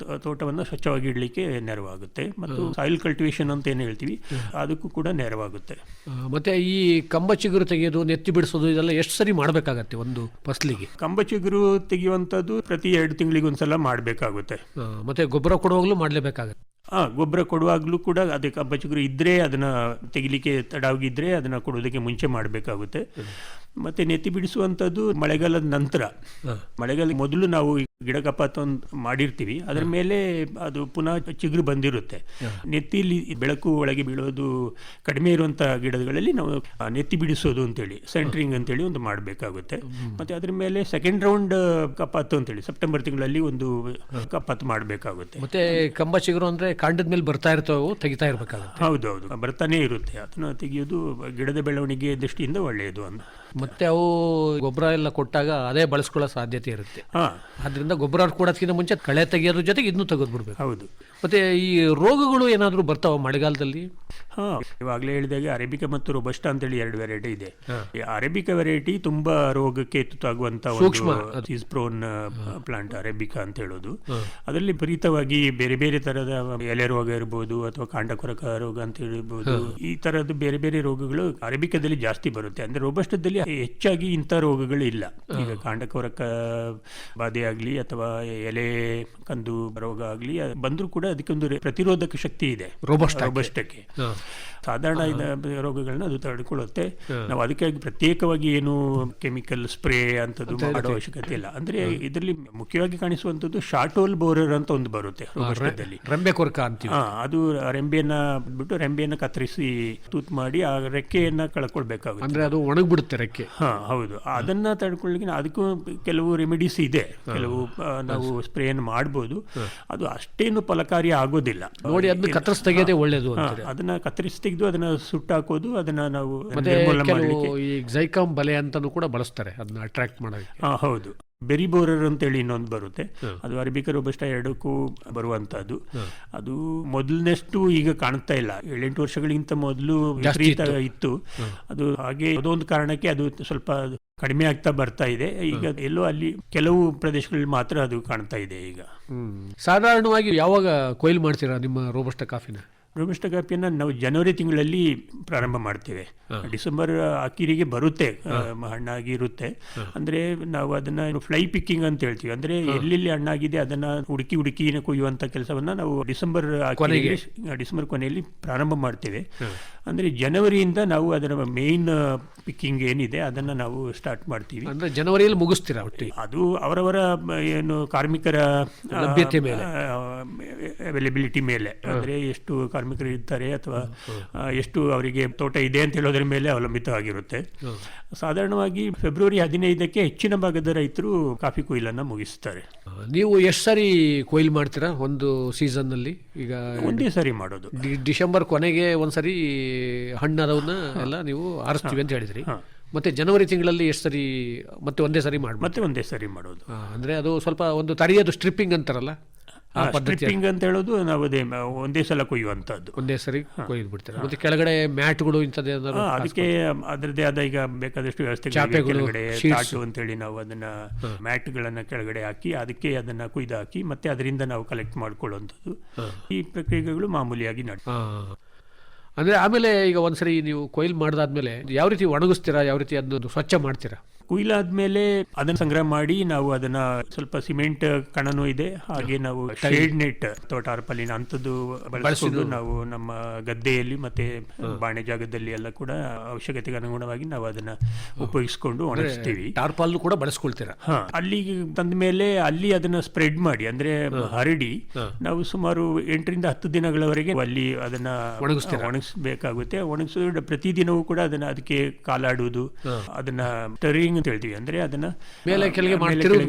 ತೋಟವನ್ನ ಸ್ವಚ್ಛವಾಗಿ ಇಡ್ಲಿಕ್ಕೆ ನೆರವಾಗುತ್ತೆ. ಮತ್ತು ಸಾಯಿಲ್ ಕಲ್ಟಿವೇಶನ್ ಅಂತ ಏನು ಹೇಳ್ತೀವಿ ಅದಕ್ಕೂ ಕೂಡ ನೆರವಾಗುತ್ತೆ. ಮತ್ತೆ ಈ ಕಂಬ ಚಿಗುರು ತೆಗೆಯೋದು, ನೆತ್ತಿ ಬಿಡಿಸೋದು, ಇದೆಲ್ಲ ಎಷ್ಟು ಸರಿ ಮಾಡಬೇಕಾಗತ್ತೆ ಒಂದು ಫಸಲಿಗೆ? ಕಂಬ ಚಿಗುರು ತೆಗೆಯುವಂಥದ್ದು ಪ್ರತಿ 2 ತಿಂಗಳಿಗೆ ಒಂದ್ಸಲ ಮಾಡಬೇಕಾಗುತ್ತೆ. ಮತ್ತೆ ಗೊಬ್ಬರ ಕೊಡುವಾಗಲೂ ಮಾಡಲೇಬೇಕಾಗತ್ತೆ. ಗೊಬ್ಬರ ಕೊಡುವಾಗಲೂ ಕೂಡ ಅದಕ್ಕೆ ಕಂಬ ಚಿಗುರು ಇದ್ರೆ ಅದನ್ನ ತೆಗಿಲಿಕ್ಕೆ ತಡವಾಗಿದ್ರೆ ಅದನ್ನ ಕೊಡೋದಕ್ಕೆ ಮುಂಚೆ ಮಾಡಬೇಕಾಗುತ್ತೆ. ಮತ್ತೆ ನೆತ್ತಿ ಬಿಡಿಸುವಂಥದ್ದು ಮಳೆಗಾಲದ ನಂತರ. ಮಳೆಗಾಲ ಮೊದಲು ನಾವು ಗಿಡ ಕಪಾತ ಮಾಡಿರ್ತೀವಿ, ಅದರ ಮೇಲೆ ಅದು ಪುನಃ ಚಿಗುರು ಬಂದಿರುತ್ತೆ. ನೆತ್ತಿಲಿ ಬೆಳಕು ಒಳಗೆ ಬೀಳೋದು ಕಡಿಮೆ ಇರುವಂತಹ ಗಿಡಗಳಲ್ಲಿ ನಾವು ನೆತ್ತಿ ಬಿಡಿಸೋದು ಅಂತೇಳಿ ಸೆಂಟ್ರಿಂಗ್ ಅಂತೇಳಿ ಒಂದು ಮಾಡಬೇಕಾಗುತ್ತೆ. ಮತ್ತೆ ಅದ್ರ ಮೇಲೆ ಸೆಕೆಂಡ್ ರೌಂಡ್ ಕಪಾತು ಅಂತೇಳಿ ಸೆಪ್ಟೆಂಬರ್ ತಿಂಗಳಲ್ಲಿ ಒಂದು ಕಪಾತು ಮಾಡಬೇಕಾಗುತ್ತೆ. ಮತ್ತೆ ಕಂಬ ಚಿಗುರು ಅಂದ್ರೆ ಕಾಂಡದ ಮೇಲೆ ಬರ್ತಾ ಇರ್ತಾವೆ, ತೆಗಿತಾ ಇರ್ಬೇಕಾಗುತ್ತೆ. ಹೌದೌದು, ಬರ್ತಾನೆ ಇರುತ್ತೆ. ಅದನ್ನ ತೆಗೆಯೋದು ಗಿಡದ ಬೆಳವಣಿಗೆ ದೃಷ್ಟಿಯಿಂದ ಒಳ್ಳೆಯದು ಅಂತ. ಮತ್ತೆ ಅವು ಗೊಬ್ಬರ ಎಲ್ಲ ಕೊಟ್ಟಾಗ ಅದೇ ಬಳಸ್ಕೊಳ್ಳೋ ಸಾಧ್ಯತೆ ಇರುತ್ತೆ. ಆದ್ರಿಂದ ಗೊಬ್ಬರ ಕೊಡೋದಕ್ಕಿಂತ ಮುಂಚೆ ಕಳೆ ತೆಗೆಯೋದ್ರ ಜೊತೆಗೆ ಇದನ್ನು ತೆಗೆದು ಬಿಡ್ಬೇಕು. ಹೌದು. ಮತ್ತೆ ಈ ರೋಗಗಳು ಏನಾದರೂ ಬರ್ತಾವ ಮಳೆಗಾಲದಲ್ಲಿ? ಇವಾಗಲೇ ಹೇಳಿದಾಗೆ ಅರೇಬಿಕಾ ಮತ್ತು ರೋಬಸ್ಟಾ ಅಂತೇಳಿ 2 ವೆರೈಟಿ ಇದೆ. ಈ ಅರೇಬಿಕಾ ವೆರೈಟಿ ತುಂಬಾ ರೋಗಕ್ಕೆ ತುತ್ತಾಗುವಂತ ಒಂದು ಪ್ರೋನ್ ಪ್ಲಾಂಟ್ ಅರೇಬಿಕಾ ಅಂತ ಹೇಳೋದು. ಅದರಲ್ಲಿ ವಿಪರೀತವಾಗಿ ಬೇರೆ ಬೇರೆ ತರದ ಎಲೆ ರೋಗ ಇರಬಹುದು ಅಥವಾ ಕಾಂಡ ಕೊರಕ ರೋಗ ಅಂತ ಹೇಳ್ಬಹುದು. ಈ ತರದ್ದು ಬೇರೆ ಬೇರೆ ರೋಗಗಳು ಅರೇಬಿಕಾದಲ್ಲಿ ಜಾಸ್ತಿ ಬರುತ್ತೆ. ಅಂದ್ರೆ ರೋಬಸ್ಟಾದಲ್ಲಿ ಕಾಫಿಗೆ ಹೆಚ್ಚಾಗಿ ಇಂಥ ರೋಗಗಳು ಇಲ್ಲ. ಈಗ ಕಾಂಡಕೊರಕ ಬಾಧೆ ಆಗಲಿ ಅಥವಾ ಎಲೆ ಕಂದು ರೋಗ ಆಗಲಿ ಬಂದರೂ ಕೂಡ ಅದಕ್ಕೊಂದು ಪ್ರತಿರೋಧಕ ಶಕ್ತಿ ಇದೆ ರೋಬಸ್ಟಕ್ಕೆ. ಸಾಧಾರಣ ರೋಗಗಳನ್ನ ಅದು ತಡೆಕೊಳ್ಳುತ್ತೆ. ನಾವು ಅದಕ್ಕಾಗಿ ಪ್ರತ್ಯೇಕವಾಗಿ ಏನು ಕೆಮಿಕಲ್ ಸ್ಪ್ರೇ ಅಂತದ್ದು ಮಾಡೋ ಅವಶ್ಯಕತೆ ಇಲ್ಲ. ಅಂದ್ರೆ ಇದರಲ್ಲಿ ಮುಖ್ಯವಾಗಿ ಕಾಣಿಸುವಂತದ್ದು ಶಾರ್ಟ್ ಹೋಲ್ ಬೋರರ್ ಅಂತ ಒಂದು ಬರುತ್ತೆ ರೋಬಸ್ಟದಲ್ಲಿ, ರೆಂಬೆ ಕೊರಕ ಅಂತೀವಿ. ಅದು ರೆಂಬೆಯನ್ನ ಬಿಟ್ಟು ರೆಂಬೆಯನ್ನ ಕತ್ತರಿಸಿ ತೂತ್ ಮಾಡಿ ಆ ರೆಕ್ಕೆಯನ್ನ ಕಳ್ಕೊಳ್ಬೇಕಾಗುತ್ತೆ. ಅಂದ್ರೆ ಅದು ಒಣಗ್ಬಿಡುತ್ತೆ ರೆಕ್ಕೆ. ಹೌದು. ಅದನ್ನ ತಡ್ಕೊಳ್ಳಿಕ್ಕೆ ಅದಕ್ಕೂ ಕೆಲವು ರೆಮಿಡೀಸ್ ಇದೆ, ಕೆಲವು ನಾವು ಸ್ಪ್ರೇಯನ್ನು ಮಾಡ್ಬೋದು. ಅದು ಅಷ್ಟೇನು ಫಲಕಾರಿ ಆಗೋದಿಲ್ಲ. ನೋಡಿ, ಅದನ್ನ ಕತ್ತರಿಸಿ ತೆಗೆಯೋದೇ ಒಳ್ಳೇದು. ಅದನ್ನ ಕತ್ತರಿಸಿ ತೆಗೆದು ಅದನ್ನ ಸುಟ್ಟಾಕೋದು, ಅದನ್ನ ನಾವು ಈ ಜೈಕಾಮ್ ಬಲೆ ಅಂತಾನು ಕೂಡ ಬಳಸ್ತಾರೆ ಅದನ್ನ ಅಟ್ರಾಕ್ಟ್ ಮಾಡೋಕೆ. ಹೌದು. ಬೆರಿ ಬೋರರ್ ಅಂತೇಳಿ ಇನ್ನೊಂದು ಬರುತ್ತೆ, ಅದು ಅರೇಬಿಕಾ ರೋಬಸ್ಟಾ ಎರಡಕ್ಕೂ ಬರುವಂತಹದ್ದು. ಅದು ಮೊದಲಿನಷ್ಟು ಈಗ ಕಾಣ್ತಾ ಇಲ್ಲ. 7-8 ವರ್ಷಗಳಿಗಿಂತ ಮೊದಲು ವಿಪರೀತ ಇತ್ತು. ಅದು ಹಾಗೆ ಅದೊಂದು ಕಾರಣಕ್ಕೆ ಅದು ಸ್ವಲ್ಪ ಕಡಿಮೆ ಆಗ್ತಾ ಬರ್ತಾ ಇದೆ. ಈಗ ಎಲ್ಲೋ ಅಲ್ಲಿ ಕೆಲವು ಪ್ರದೇಶಗಳಲ್ಲಿ ಮಾತ್ರ ಅದು ಕಾಣ್ತಾ ಇದೆ ಈಗ. ಸಾಧಾರಣವಾಗಿ ಯಾವಾಗ ಕೊಯ್ಲು ಮಾಡ್ತೀರಾ ನಿಮ್ಮ ರೋಬಸ್ಟಾ ಕಾಫಿನ? ರೋಬಸ್ಟಾ ಕಾಫಿಯನ್ನು ನಾವು ಜನವರಿ ತಿಂಗಳಲ್ಲಿ ಪ್ರಾರಂಭ ಮಾಡ್ತೇವೆ. ಡಿಸೆಂಬರ್ ಆಖಿರಿಗೆ ಬರುತ್ತೆ, ಹಣ್ಣಾಗಿ ಇರುತ್ತೆ. ಅಂದ್ರೆ ನಾವು ಅದನ್ನ ಫ್ಲೈ ಪಿಕ್ಕಿಂಗ್ ಅಂತ ಹೇಳ್ತೀವಿ. ಅಂದ್ರೆ ಎಲ್ಲೆಲ್ಲಿ ಹಣ್ಣಾಗಿದೆ ಅದನ್ನ ಹುಡುಕಿ ಕೊಯ್ಯುವಂತ ಕೆಲಸವನ್ನ ನಾವು ಡಿಸೆಂಬರ್ ಕೊನೆಯಲ್ಲಿ ಪ್ರಾರಂಭ ಮಾಡ್ತೇವೆ. ಅಂದ್ರೆ ಜನವರಿಯಿಂದ ನಾವು ಅದರ ಮೇನ್ ಪಿಕ್ಕಿಂಗ್ ಏನಿದೆ ಅದನ್ನ ನಾವು ಸ್ಟಾರ್ಟ್ ಮಾಡ್ತೀವಿ. ಅಂದ್ರೆ ಜನವರಿಯಲ್ಲಿ ಮುಗಿಸ್ತೀರಾ ಒಟ್ಟಿಗೆ? ಅದು ಅವರವರ ಏನು ಕಾರ್ಮಿಕರ ಲಭ್ಯತೆ ಮೇಲೆ, ಅವೈಲಬಿಲಿಟಿ ಮೇಲೆ, ಅಂದ್ರೆ ಎಷ್ಟು ಕಾರ್ಮಿಕರು ಇರ್ತಾರೆ ಅಥವಾ ಎಷ್ಟು ಅವರಿಗೆ ತೋಟ ಇದೆ ಅಂತ ಹೇಳೋದ್ರ ಮೇಲೆ ಅವಲಂಬಿತವಾಗಿರುತ್ತೆ. ಸಾಧಾರಣವಾಗಿ ಫೆಬ್ರವರಿ 15ಕ್ಕೆ ಹೆಚ್ಚಿನ ಭಾಗದ ರೈತರು ಕಾಫಿ ಕೊಯ್ಲನ್ನು ಮುಗಿಸ್ತಾರೆ. ನೀವು ಎಷ್ಟು ಸಾರಿ ಕೊಯ್ಲು ಮಾಡ್ತೀರಾ ಒಂದು ಸೀಸನ್ ನಲ್ಲಿ? ಈಗ ಒಂದೇ ಸಾರಿ ಮಾಡೋದು. ಡಿಸೆಂಬರ್ ಕೊನೆಗೆ ಒಂದ್ಸರಿ ಹಣ್ಣದವನ್ನ ಎಲ್ಲ ನೀವು ಆರಿಸ್ತೀವಿ ಅಂತ ಹೇಳಿದ್ರಿ. ಮತ್ತೆ ಜನವರಿ ತಿಂಗಳಲ್ಲಿ ಎಷ್ಟು ಸರಿ ಮತ್ತೆ ಒಂದೇ ಸರಿ ಮಾಡೋದು? ಅಂದ್ರೆ ಅದು ಸ್ವಲ್ಪ ಒಂದು ತರಿಯೋದು ಸ್ಟ್ರಿಪ್ಪಿಂಗ್ ಅಂತಾರಲ್ಲ, ಸ್ಟ್ರಿಪ್ಪಿಂಗ್ ಅಂತ ಹೇಳೋದು ನಾವು ಅದೇ ಒಂದೇ ಸಲ ಕೊಯ್ಯುವಂತದ್ದು. ಒಂದೇ ಸರಿ ಕೊಯ್ದು ಬಿಡ್ತಾರೆ. ಮತ್ತೆ ಕೆಳಗಡೆ ಮ್ಯಾಟ್ಗಳು ಇಂಥದ್ದೇ ಅದಕ್ಕೆ ಅದರದ್ದೇ ಆದ ಈಗ ಬೇಕಾದಷ್ಟು ವ್ಯವಸ್ಥೆ, ಕೆಳಗಡೆ ತಾಟು ಅಂತೇಳಿ ನಾವು ಅದನ್ನ ಮ್ಯಾಟ್ಗಳನ್ನ ಕೆಳಗಡೆ ಹಾಕಿ ಅದಕ್ಕೆ ಅದನ್ನ ಕುಯ್ದು ಹಾಕಿ ಮತ್ತೆ ಅದರಿಂದ ನಾವು ಕಲೆಕ್ಟ್ ಮಾಡ್ಕೊಳ್ಳುವಂಥದ್ದು. ಈ ಪ್ರಕ್ರಿಯೆಗಳು ಮಾಮೂಲಿಯಾಗಿ ಅಂದ್ರೆ ಆಮೇಲೆ ಈಗ ಒಂದ್ಸರಿ ನೀವು ಕೊಯ್ಲು ಮಾಡಿದಾದ್ಮೇಲೆ ಯಾವ ರೀತಿ ಒಣಗಿಸ್ತೀರಾ, ಯಾವ ರೀತಿ ಅದನ್ನು ಸ್ವಚ್ಛ ಮಾಡ್ತೀರಾ? ಕುಯ್ಲಾದ್ಮೇಲೆ ಅದನ್ನ ಸಂಗ್ರಹ ಮಾಡಿ ನಾವು ಅದನ್ನ ಸ್ವಲ್ಪ ಸಿಮೆಂಟ್ ಕಣನೂ ಇದೆ, ಹಾಗೆ ನಾವು ಶೇಡ್ ನೆಟ್ ಅಥವಾ ಟಾರ್ಪಲಿನ್ ಅಂತದ್ದು ಬಳಸಿಕೊಂಡು ನಾವು ನಮ್ಮ ಗದ್ದೆಯಲ್ಲಿ ಮತ್ತೆ ಬಾಣೆ ಜಾಗದಲ್ಲಿ ಎಲ್ಲ ಕೂಡ ಅವಶ್ಯಕತೆಗೆ ಅನುಗುಣವಾಗಿ ನಾವು ಅದನ್ನ ಉಪಯೋಗಿಸಿಕೊಂಡು ಒಣಗಿಸ್ತೀವಿ. ಟಾರ್ಪಾಲ್ ಕೂಡ ಬಳಸ್ಕೊಳ್ತೀರಾ? ಅಲ್ಲಿ ತಂದ ಮೇಲೆ ಅಲ್ಲಿ ಅದನ್ನ ಸ್ಪ್ರೆಡ್ ಮಾಡಿ ಅಂದ್ರೆ ಹರಡಿ ನಾವು ಸುಮಾರು 8ರಿಂದ 10 ದಿನಗಳವರೆಗೆ ಅಲ್ಲಿ ಅದನ್ನ ಒಣಗಿಸಬೇಕಾಗುತ್ತೆ. ಒಣಗಿಸೋದು ಪ್ರತಿದಿನವೂ ಕೂಡ ಅದಕ್ಕೆ ಕಾಲಾಡುವುದು, ಅದನ್ನ ಟರಿಂಗ್ ಅಂತ ಹೇಳ್ತೀವಿ. ಅಂದ್ರೆ ಅದನ್ನ ಮೇಲೆ ಕೆಳಗೆ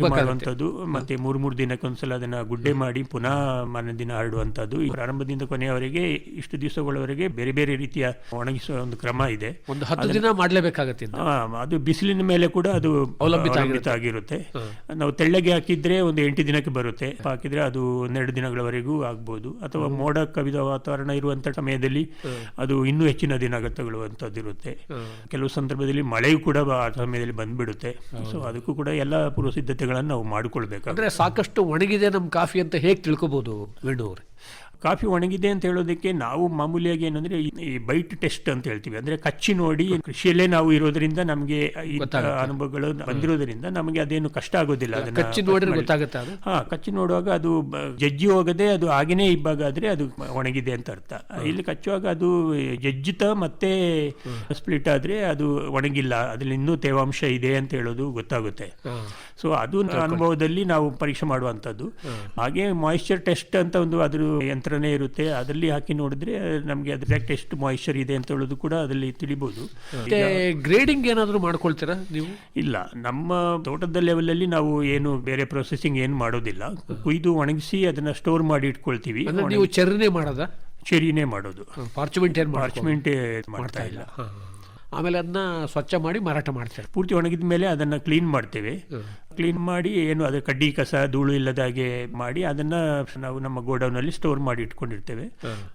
ಮಾಡುವಂತದ್ದು. ಮತ್ತೆ 3 ದಿನಕ್ಕೊಂದ್ಸಲ ಅದನ್ನ ಗುಡ್ಡೆ ಮಾಡಿ ಪುನಃ ಮಾರನೇ ದಿನ ಹರಡುವಂತದ್ದು. ಪ್ರಾರಂಭದಿಂದ ಕೊನೆಯವರೆಗೆ ಇಷ್ಟು ದಿವಸಗಳವರೆಗೆ ಬೇರೆ ಬೇರೆ ರೀತಿಯ ಒಣಗಿಸುವ ಒಂದು ಕ್ರಮ ಇದೆ. ಒಂದು 10 ದಿನ ಮಾಡಲೇಬೇಕಾಗುತ್ತೆ. ಅದು ಬಿಸಿಲಿನ ಮೇಲೆ ಕೂಡ ಅದು ಅವಲಂಬಿತ ಆಗಿರುತ್ತೆ. ನಾವು ತೆಳ್ಳಗೆ ಹಾಕಿದ್ರೆ ಒಂದು 8 ದಿನಕ್ಕೆ ಬರುತ್ತೆ, ಹಾಕಿದ್ರೆ ಅದು 12 ದಿನಗಳವರೆಗೂ ಆಗ್ಬಹುದು. ಅಥವಾ ಮೋಡ ಕವಿದ ವಾತಾವರಣ ಇರುವಂತ ಸಮಯದಲ್ಲಿ ಅದು ಇನ್ನೂ ಹೆಚ್ಚಿನ ದಿನ ತಗೊಳ್ಳುವಂತದ್ದು ಇರುತ್ತೆ. ಕೆಲವು ಸಂದರ್ಭದಲ್ಲಿ ಮಳೆಯೂ ಕೂಡ ಆ ಸಮಯದಲ್ಲಿ ಬಂದ್ಬಿಡುತ್ತೆ. ಸೊ ಅದಕ್ಕೂ ಕೂಡ ಎಲ್ಲ ಪೂರ್ವ ಸಿದ್ಧತೆಗಳನ್ನು ನಾವು ಮಾಡಿಕೊಳ್ಬೇಕು. ಅಂದ್ರೆ ಸಾಕಷ್ಟು ಒಣಗಿದೆ ನಮ್ಮ ಕಾಫಿ ಅಂತ ಹೇಗೆ ತಿಳ್ಕೊಬಹುದು ವೇಣುವ್ರೆ? ಕಾಫಿ ಒಣಗಿದೆ ಅಂತ ಹೇಳೋದಕ್ಕೆ ನಾವು ಮಾಮೂಲಿಯಾಗಿ ಏನಂದ್ರೆ ಈ ಬೈಟ್ ಟೆಸ್ಟ್ ಅಂತ ಹೇಳ್ತೀವಿ. ಅಂದ್ರೆ ಕಚ್ಚಿ ನೋಡಿ, ಕೃಷಿಯಲ್ಲೇ ನಾವು ಇರೋದ್ರಿಂದ ನಮಗೆ ಈ ಅನುಭವಗಳು ಬಂದಿರೋದ್ರಿಂದ ನಮಗೆ ಅದೇನು ಕಷ್ಟ ಆಗೋದಿಲ್ಲ. ಕಚ್ಚಿ ನೋಡಿದ್ರೆ ಗೊತ್ತಾಗುತ್ತೆ. ಕಚ್ಚಿ ನೋಡುವಾಗ ಅದು ಜಜ್ಜಿ ಹೋಗದೆ ಅದು ಹಾಗೇನೆ ಇಬ್ಬಾಗ ಆದ್ರೆ ಅದು ಒಣಗಿದೆ ಅಂತ ಅರ್ಥ. ಇಲ್ಲಿ ಕಚ್ಚುವಾಗ ಅದು ಜಜ್ಜಿತ ಮತ್ತೆ ಸ್ಪ್ಲಿಟ್ ಆದ್ರೆ ಅದು ಒಣಗಿಲ್ಲ, ಅದ್ರಲ್ಲಿ ಇನ್ನೂ ತೇವಾಂಶ ಇದೆ ಅಂತ ಹೇಳೋದು ಗೊತ್ತಾಗುತ್ತೆ. ಸೊ ಅದು ಅನುಭವದಲ್ಲಿ ನಾವು ಪರೀಕ್ಷೆ ಮಾಡುವಂಥದ್ದು. ಹಾಗೆ ಮಾಯಿಶ್ಚರ್ ಟೆಸ್ಟ್ ಅಂತ ಒಂದು ಅದ್ರ ಯಂತ್ರನೇ ಇರುತ್ತೆ, ಅದರಲ್ಲಿ ಹಾಕಿ ನೋಡಿದ್ರೆ ನಮಗೆ ಎಕ್ಸಾಕ್ಟ್ ಎಷ್ಟು ಮಾಯಿಶ್ಚರ್ ಇದೆ ಅಂತ ಹೇಳೋದು ಕೂಡ ಅದರಲ್ಲಿ ತಿಳಿಬಹುದು. ಗ್ರೇಡಿಂಗ್ ಏನಾದರೂ ಮಾಡ್ಕೊಳ್ತೀರಾ ನೀವು? ಇಲ್ಲ, ನಮ್ಮ ತೋಟದ ಲೆವೆಲಲ್ಲಿ ನಾವು ಏನು ಬೇರೆ ಪ್ರೊಸೆಸಿಂಗ್ ಏನು ಮಾಡೋದಿಲ್ಲ. ಕುಯ್ದು ಒಣಗಿಸಿ ಅದನ್ನ ಸ್ಟೋರ್ ಮಾಡಿ ಇಟ್ಕೊಳ್ತೀವಿ. ನೀವು ಚೆರ್ರಿನೇ ಮಾಡೋದಾ? ಚೆರಿನೇ ಮಾಡೋದು, ಪಾರ್ಚ್ಮೆಂಟ್ ಮಾಡ್ತಾ ಇಲ್ಲ. ಆಮೇಲೆ ಅದನ್ನ ಸ್ವಚ್ಛ ಮಾಡಿ ಮಾರಾಟ ಮಾಡ್ತೇವೆ. ಪೂರ್ತಿ ಒಣಗಿದ ಮೇಲೆ ಅದನ್ನ ಕ್ಲೀನ್ ಮಾಡ್ತೇವೆ. ಕ್ಲೀನ್ ಮಾಡಿ ಏನು ಅದು ಕಡ್ಡಿ ಕಸ ಧೂಳು ಇಲ್ಲದಾಗೆ ಮಾಡಿ ಅದನ್ನ ನಾವು ನಮ್ಮ ಗೋಡೌನ್ ಅಲ್ಲಿ ಸ್ಟೋರ್ ಮಾಡಿ ಇಟ್ಕೊಂಡಿರ್ತೇವೆ.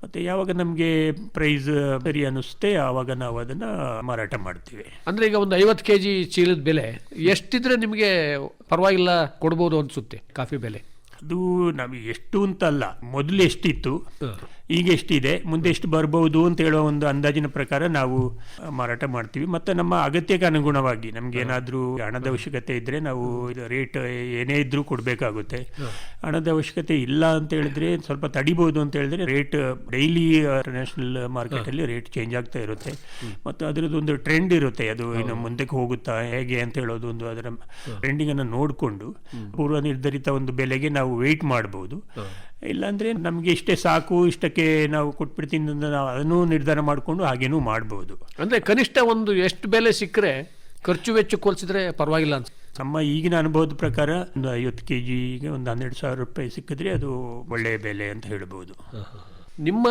ಮತ್ತೆ ಯಾವಾಗ ನಮ್ಗೆ ಪ್ರೈಸ್ ಸರಿ ಅನಿಸುತ್ತೆ ಆವಾಗ ನಾವು ಅದನ್ನ ಮಾರಾಟ ಮಾಡ್ತೀವಿ. ಅಂದ್ರೆ ಈಗ ಒಂದು 50 kg ಚೀಲದ ಬೆಲೆ ಎಷ್ಟಿದ್ರೆ ನಿಮಗೆ ಪರವಾಗಿಲ್ಲ ಕೊಡ್ಬೋದು ಅನ್ಸುತ್ತೆ ಕಾಫಿ ಬೆಲೆ? ಅದು ನಮಗೆ ಎಷ್ಟು ಅಂತಲ್ಲ, ಮೊದಲು ಎಷ್ಟಿತ್ತು ಈಗ ಎಷ್ಟಿದೆ, ಮುಂದೆ ಎಷ್ಟು ಬರ್ಬೋದು ಅಂತ ಹೇಳುವ ಒಂದು ಅಂದಾಜಿನ ಪ್ರಕಾರ ನಾವು ಮಾರಾಟ ಮಾಡ್ತೀವಿ. ಮತ್ತು ನಮ್ಮ ಅಗತ್ಯಕ್ಕೆ ಅನುಗುಣವಾಗಿ ನಮ್ಗೆ ಏನಾದರೂ ಹಣದ ಅವಶ್ಯಕತೆ ಇದ್ದರೆ ನಾವು ರೇಟ್ ಏನೇ ಇದ್ರೂ ಕೊಡಬೇಕಾಗುತ್ತೆ. ಹಣದ ಅವಶ್ಯಕತೆ ಇಲ್ಲ ಅಂತ ಹೇಳಿದ್ರೆ ಸ್ವಲ್ಪ ತಡಿಬೋದು ಅಂತ ಹೇಳಿದ್ರೆ ರೇಟ್ ಡೈಲಿ ಇಂಟರ್ನ್ಯಾಷನಲ್ ಮಾರ್ಕೆಟಲ್ಲಿ ರೇಟ್ ಚೇಂಜ್ ಆಗ್ತಾ ಇರುತ್ತೆ. ಮತ್ತು ಅದರದ್ದೊಂದು ಟ್ರೆಂಡ್ ಇರುತ್ತೆ, ಅದು ಇನ್ನು ಮುಂದಕ್ಕೆ ಹೋಗುತ್ತಾ ಹೇಗೆ ಅಂತ ಹೇಳೋದು ಒಂದು ಅದರ ಟ್ರೆಂಡಿಂಗನ್ನು ನೋಡಿಕೊಂಡು ಪೂರ್ವ ನಿರ್ಧರಿತ ಒಂದು ಬೆಲೆಗೆ ನಾವು ವೆಯ್ಟ್ ಮಾಡ್ಬೋದು. ಇಲ್ಲಾಂದರೆ ನಮಗೆ ಇಷ್ಟೇ ಸಾಕು, ಇಷ್ಟಕ್ಕೆ ನಾವು ಕೊಟ್ಬಿಡ್ತೀನಿ ಅಂತ ನಾವು ಅದನ್ನು ನಿರ್ಧಾರ ಮಾಡಿಕೊಂಡು ಹಾಗೇನೂ ಮಾಡ್ಬೋದು. ಅಂದರೆ ಕನಿಷ್ಠ ಒಂದು ಎಷ್ಟು ಬೆಲೆ ಸಿಕ್ಕರೆ ಖರ್ಚು ವೆಚ್ಚ ಹೋಲಿಸಿದ್ರೆ ಪರವಾಗಿಲ್ಲ ಅಂತ ನಮ್ಮ ಈಗಿನ ಅನುಭವದ ಪ್ರಕಾರ ಒಂದು 50 kgಗೆ ಒಂದು 12,000 ರೂಪಾಯಿ ಸಿಕ್ಕಿದ್ರೆ ಅದು ಒಳ್ಳೆಯ ಬೆಲೆ ಅಂತ ಹೇಳ್ಬೋದು. ನಿಮ್ಮ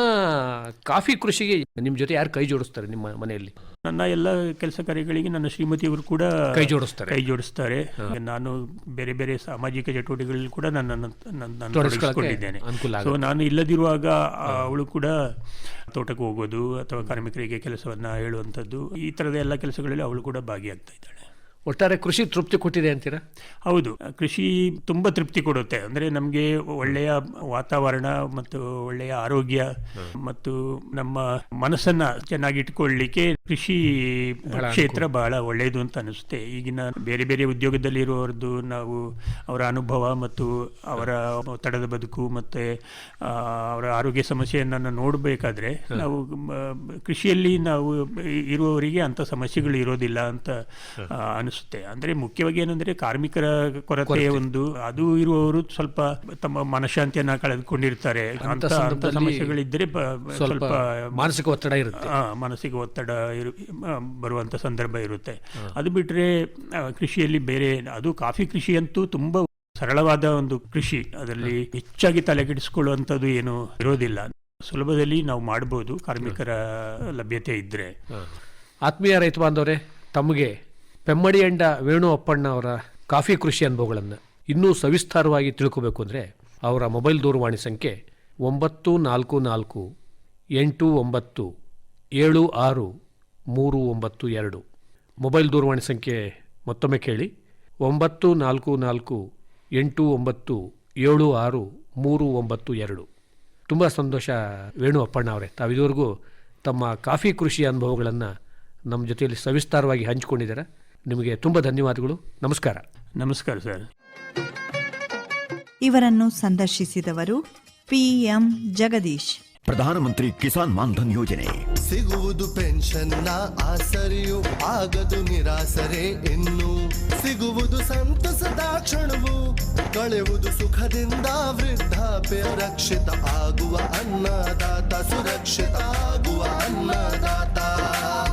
ಕಾಫಿ ಕೃಷಿಗೆ ನಿಮ್ಮ ಜೊತೆ ಯಾರು ಕೈ ಜೋಡಿಸ್ತಾರೆ ನಿಮ್ಮ ಮನೆಯಲ್ಲಿ? ನನ್ನ ಎಲ್ಲ ಕೆಲಸ ಕಾರ್ಯಗಳಿಗೆ ನನ್ನ ಶ್ರೀಮತಿಯವರು ಕೂಡ ಕೈ ಜೋಡಿಸ್ತಾರೆ. ನಾನು ಬೇರೆ ಬೇರೆ ಸಾಮಾಜಿಕ ಚಟುವಟಿಕೆಗಳಲ್ಲಿ ಕೂಡ ನನ್ನನ್ನು ತೊಡಗಿಸಿಕೊಂಡಿದ್ದೇನೆ. ಸೊ ನಾನು ಇಲ್ಲದಿರುವಾಗ ಅವಳು ಕೂಡ ತೋಟಕ್ಕೆ ಹೋಗೋದು ಅಥವಾ ಕಾರ್ಮಿಕರಿಗೆ ಕೆಲಸವನ್ನ ಹೇಳುವಂಥದ್ದು, ಈ ಥರದ ಎಲ್ಲ ಕೆಲಸಗಳಲ್ಲಿ ಅವಳು ಕೂಡ ಭಾಗಿಯಾಗ್ತಾ ಇದ್ದಾಳೆ. ಒಟ್ಟಾರೆ ಕೃಷಿ ತೃಪ್ತಿ ಕೊಟ್ಟಿದೆ ಅಂತೀರಾ? ಹೌದು, ಕೃಷಿ ತುಂಬ ತೃಪ್ತಿ ಕೊಡುತ್ತೆ. ಅಂದರೆ ನಮಗೆ ಒಳ್ಳೆಯ ವಾತಾವರಣ ಮತ್ತು ಒಳ್ಳೆಯ ಆರೋಗ್ಯ ಮತ್ತು ನಮ್ಮ ಮನಸ್ಸನ್ನು ಚೆನ್ನಾಗಿಟ್ಕೊಳ್ಳಿಕ್ಕೆ ಕೃಷಿ ಕ್ಷೇತ್ರ ಬಹಳ ಒಳ್ಳೆಯದು ಅಂತ ಅನಿಸುತ್ತೆ. ಈಗಿನ ಬೇರೆ ಬೇರೆ ಉದ್ಯೋಗದಲ್ಲಿ ಇರುವವರದ್ದು ನಾವು ಅವರ ಅನುಭವ ಮತ್ತು ಅವರ ಒತ್ತಡದ ಬದುಕು ಮತ್ತು ಅವರ ಆರೋಗ್ಯ ಸಮಸ್ಯೆಯನ್ನು ನೋಡಬೇಕಾದ್ರೆ ನಾವು ಕೃಷಿಯಲ್ಲಿ ನಾವು ಇರುವವರಿಗೆ ಅಂಥ ಸಮಸ್ಯೆಗಳು ಇರೋದಿಲ್ಲ ಅಂತ ಅನಿಸುತ್ತೆ. ಅಂದ್ರೆ ಮುಖ್ಯವಾಗಿ ಏನಂದ್ರೆ ಕಾರ್ಮಿಕರ ಕೊರತೆ ಒಂದು, ಅದು ಇರುವವರು ಸ್ವಲ್ಪ ತಮ್ಮ ಮನಃಶಾಂತಿಯನ್ನ ಕಳೆದುಕೊಂಡಿರ್ತಾರೆ. ಅಂತ ಸಮಸ್ಯೆಗಳಿದ್ದರೆ ಸ್ವಲ್ಪ ಮಾನಸಿಕ ಒತ್ತಡ ಇರುತ್ತೆ, ಮಾನಸಿಕ ಒತ್ತಡ ಬರುವಂತ ಸಂದರ್ಭ ಇರುತ್ತೆ. ಅದು ಬಿಟ್ರೆ ಕೃಷಿಯಲ್ಲಿ ಬೇರೆ, ಅದು ಕಾಫಿ ಕೃಷಿ ಅಂತೂ ತುಂಬಾ ಸರಳವಾದ ಒಂದು ಕೃಷಿ, ಅದರಲ್ಲಿ ಹೆಚ್ಚಾಗಿ ತಲೆಕೆಡಿಸಿಕೊಳ್ಳುವಂಥದ್ದು ಏನು ಇರೋದಿಲ್ಲ. ಸುಲಭದಲ್ಲಿ ನಾವು ಮಾಡ್ಬೋದು ಕಾರ್ಮಿಕರ ಲಭ್ಯತೆ ಇದ್ರೆ. ಆತ್ಮೀಯ ರೈತ ಬಾಂಧವರೇ, ತಮಗೆ ಪೆಮ್ಮಡಿಯಂಡ ವೇಣು ಅಪ್ಪಣ್ಣ ಅವರ ಕಾಫಿ ಕೃಷಿ ಅನುಭವಗಳನ್ನು ಇನ್ನೂ ಸವಿಸ್ತಾರವಾಗಿ ತಿಳ್ಕೋಬೇಕು ಅಂದರೆ ಅವರ ಮೊಬೈಲ್ ದೂರವಾಣಿ ಸಂಖ್ಯೆ 9448976392. ಮೊಬೈಲ್ ದೂರವಾಣಿ ಸಂಖ್ಯೆ ಮತ್ತೊಮ್ಮೆ ಕೇಳಿ, 9448976392. ತುಂಬ ಸಂತೋಷ ವೇಣು ಅಪ್ಪಣ್ಣ ಅವರೇ, ತಾವಿದುವರೆಗೂ ತಮ್ಮ ಕಾಫಿ ಕೃಷಿ ಅನುಭವಗಳನ್ನು ನಮ್ಮ ಜೊತೆಯಲ್ಲಿ ಸವಿಸ್ತಾರವಾಗಿ ಹಂಚಿಕೊಂಡಿದ್ದಾರೆ. ನಿಮಗೆ ತುಂಬ ಧನ್ಯವಾದಗಳು. ನಮಸ್ಕಾರ. ನಮಸ್ಕಾರ ಸರ್. ಇವರನ್ನು ಸಂದರ್ಶಿಸಿದವರು PM ಜಗದೀಶ್. ಪ್ರಧಾನಮಂತ್ರಿ ಕಿಸಾನ್ ಮಾನ್ಧನ್ ಯೋಜನೆ ಸಿಗುವುದು ಪೆನ್ಷನ್ನ ಆಸರೆಯು ಆಗದು ನಿರಾಸರೆ ಇನ್ನು ಸಿಗುವುದು ಸಂತಸದ ಕ್ಷಣವು ಕಳೆಯುವುದು ಸುಖದಿಂದ ವೃದ್ಧಾಪ್ಯ ರಕ್ಷಿತ ಆಗುವ ಅನ್ನದಾತ ಸುರಕ್ಷಿತ ಆಗುವ ಅನ್ನದಾತ.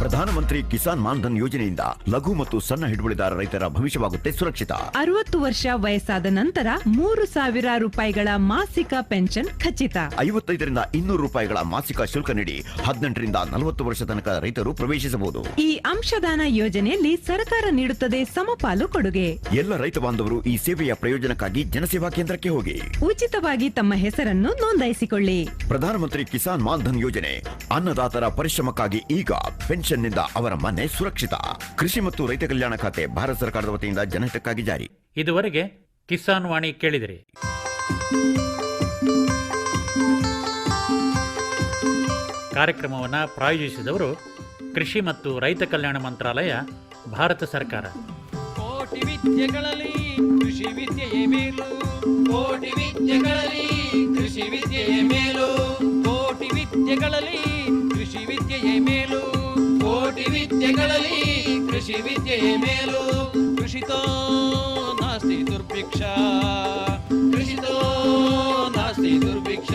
ಪ್ರಧಾನಮಂತ್ರಿ ಕಿಸಾನ್ ಮಾನ್ಧನ್ ಯೋಜನೆಯಿಂದ ಲಘು ಮತ್ತು ಸಣ್ಣ ಹಿಡುವಳಿದಾರ ರೈತರ ಭವಿಷ್ಯವಾಗುತ್ತೆ ಸುರಕ್ಷಿತ. 60 ವರ್ಷ ವಯಸ್ಸಾದ ನಂತರ 3,000 ರೂಪಾಯಿಗಳ ಮಾಸಿಕ ಪೆನ್ಷನ್ ಖಚಿತ. 55ರಿಂದ 200 ರೂಪಾಯಿಗಳ ಮಾಸಿಕ ಶುಲ್ಕ ನೀಡಿ 18ರಿಂದ 40 ವರ್ಷ ತನಕ ರೈತರು ಪ್ರವೇಶಿಸಬಹುದು. ಈ ಅಂಶದಾನ ಯೋಜನೆಯಲ್ಲಿ ಸರ್ಕಾರ ನೀಡುತ್ತದೆ ಸಮಪಾಲು ಕೊಡುಗೆ. ಎಲ್ಲ ರೈತ ಬಾಂಧವರು ಈ ಸೇವೆಯ ಪ್ರಯೋಜನಕ್ಕಾಗಿ ಜನಸೇವಾ ಕೇಂದ್ರಕ್ಕೆ ಹೋಗಿ ಉಚಿತವಾಗಿ ತಮ್ಮ ಹೆಸರನ್ನು ನೋಂದಾಯಿಸಿಕೊಳ್ಳಿ. ಪ್ರಧಾನಮಂತ್ರಿ ಕಿಸಾನ್ ಮಾನ್ಧನ್ ಯೋಜನೆ ಅನ್ನದಾತರ ಪರಿಶ್ರಮಕ್ಕಾಗಿ ಈಗ, ಪೆನ್ಷನ್ನಿಂದ ಅವರ ಮನೆ ಸುರಕ್ಷಿತ. ಕೃಷಿ ಮತ್ತು ರೈತ ಕಲ್ಯಾಣ ಖಾತೆ ಭಾರತ ಸರ್ಕಾರದ ವತಿಯಿಂದ ಜನಹಿತಕ್ಕಾಗಿ ಜಾರಿ. ಇದುವರೆಗೆ ಕಿಸಾನ್ ವಾಣಿ ಕೇಳಿದಿರಿ. ಕಾರ್ಯಕ್ರಮವನ್ನು ಪ್ರಾಯೋಜಿಸಿದವರು ಕೃಷಿ ಮತ್ತು ರೈತ ಕಲ್ಯಾಣ ಮಂತ್ರಾಲಯ, ಭಾರತ ಸರ್ಕಾರ. ಕೋಟಿ ವಿದ್ಯೆಗಳಲ್ಲಿ ಕೃಷಿ ವಿದ್ಯೆಯೇ ಮೇಲು, ಕೋಟಿ ವಿದ್ಯೆಗಳಲ್ಲಿ ಕೃಷಿ ವಿದ್ಯೆಯೇ ಮೇಲು, ಕೋಟಿ ವಿದ್ಯೆಗಳಲ್ಲಿ ಕೃಷಿ ವಿದ್ಯೆಯೇ ಮೇಲು, ಕೋಟಿ ವಿದ್ಯೆಗಳಲ್ಲಿ ಕೃಷಿ ವಿದ್ಯೆಯೇ ಮೇಲು. ಕೃಷಿತೋ ನಾಸ್ತಿ ದುರ್ಭಿಕ್ಷ, ಕೃಷಿತೋ ನಾಸ್ತಿ ದುರ್ಭಿಕ್ಷ.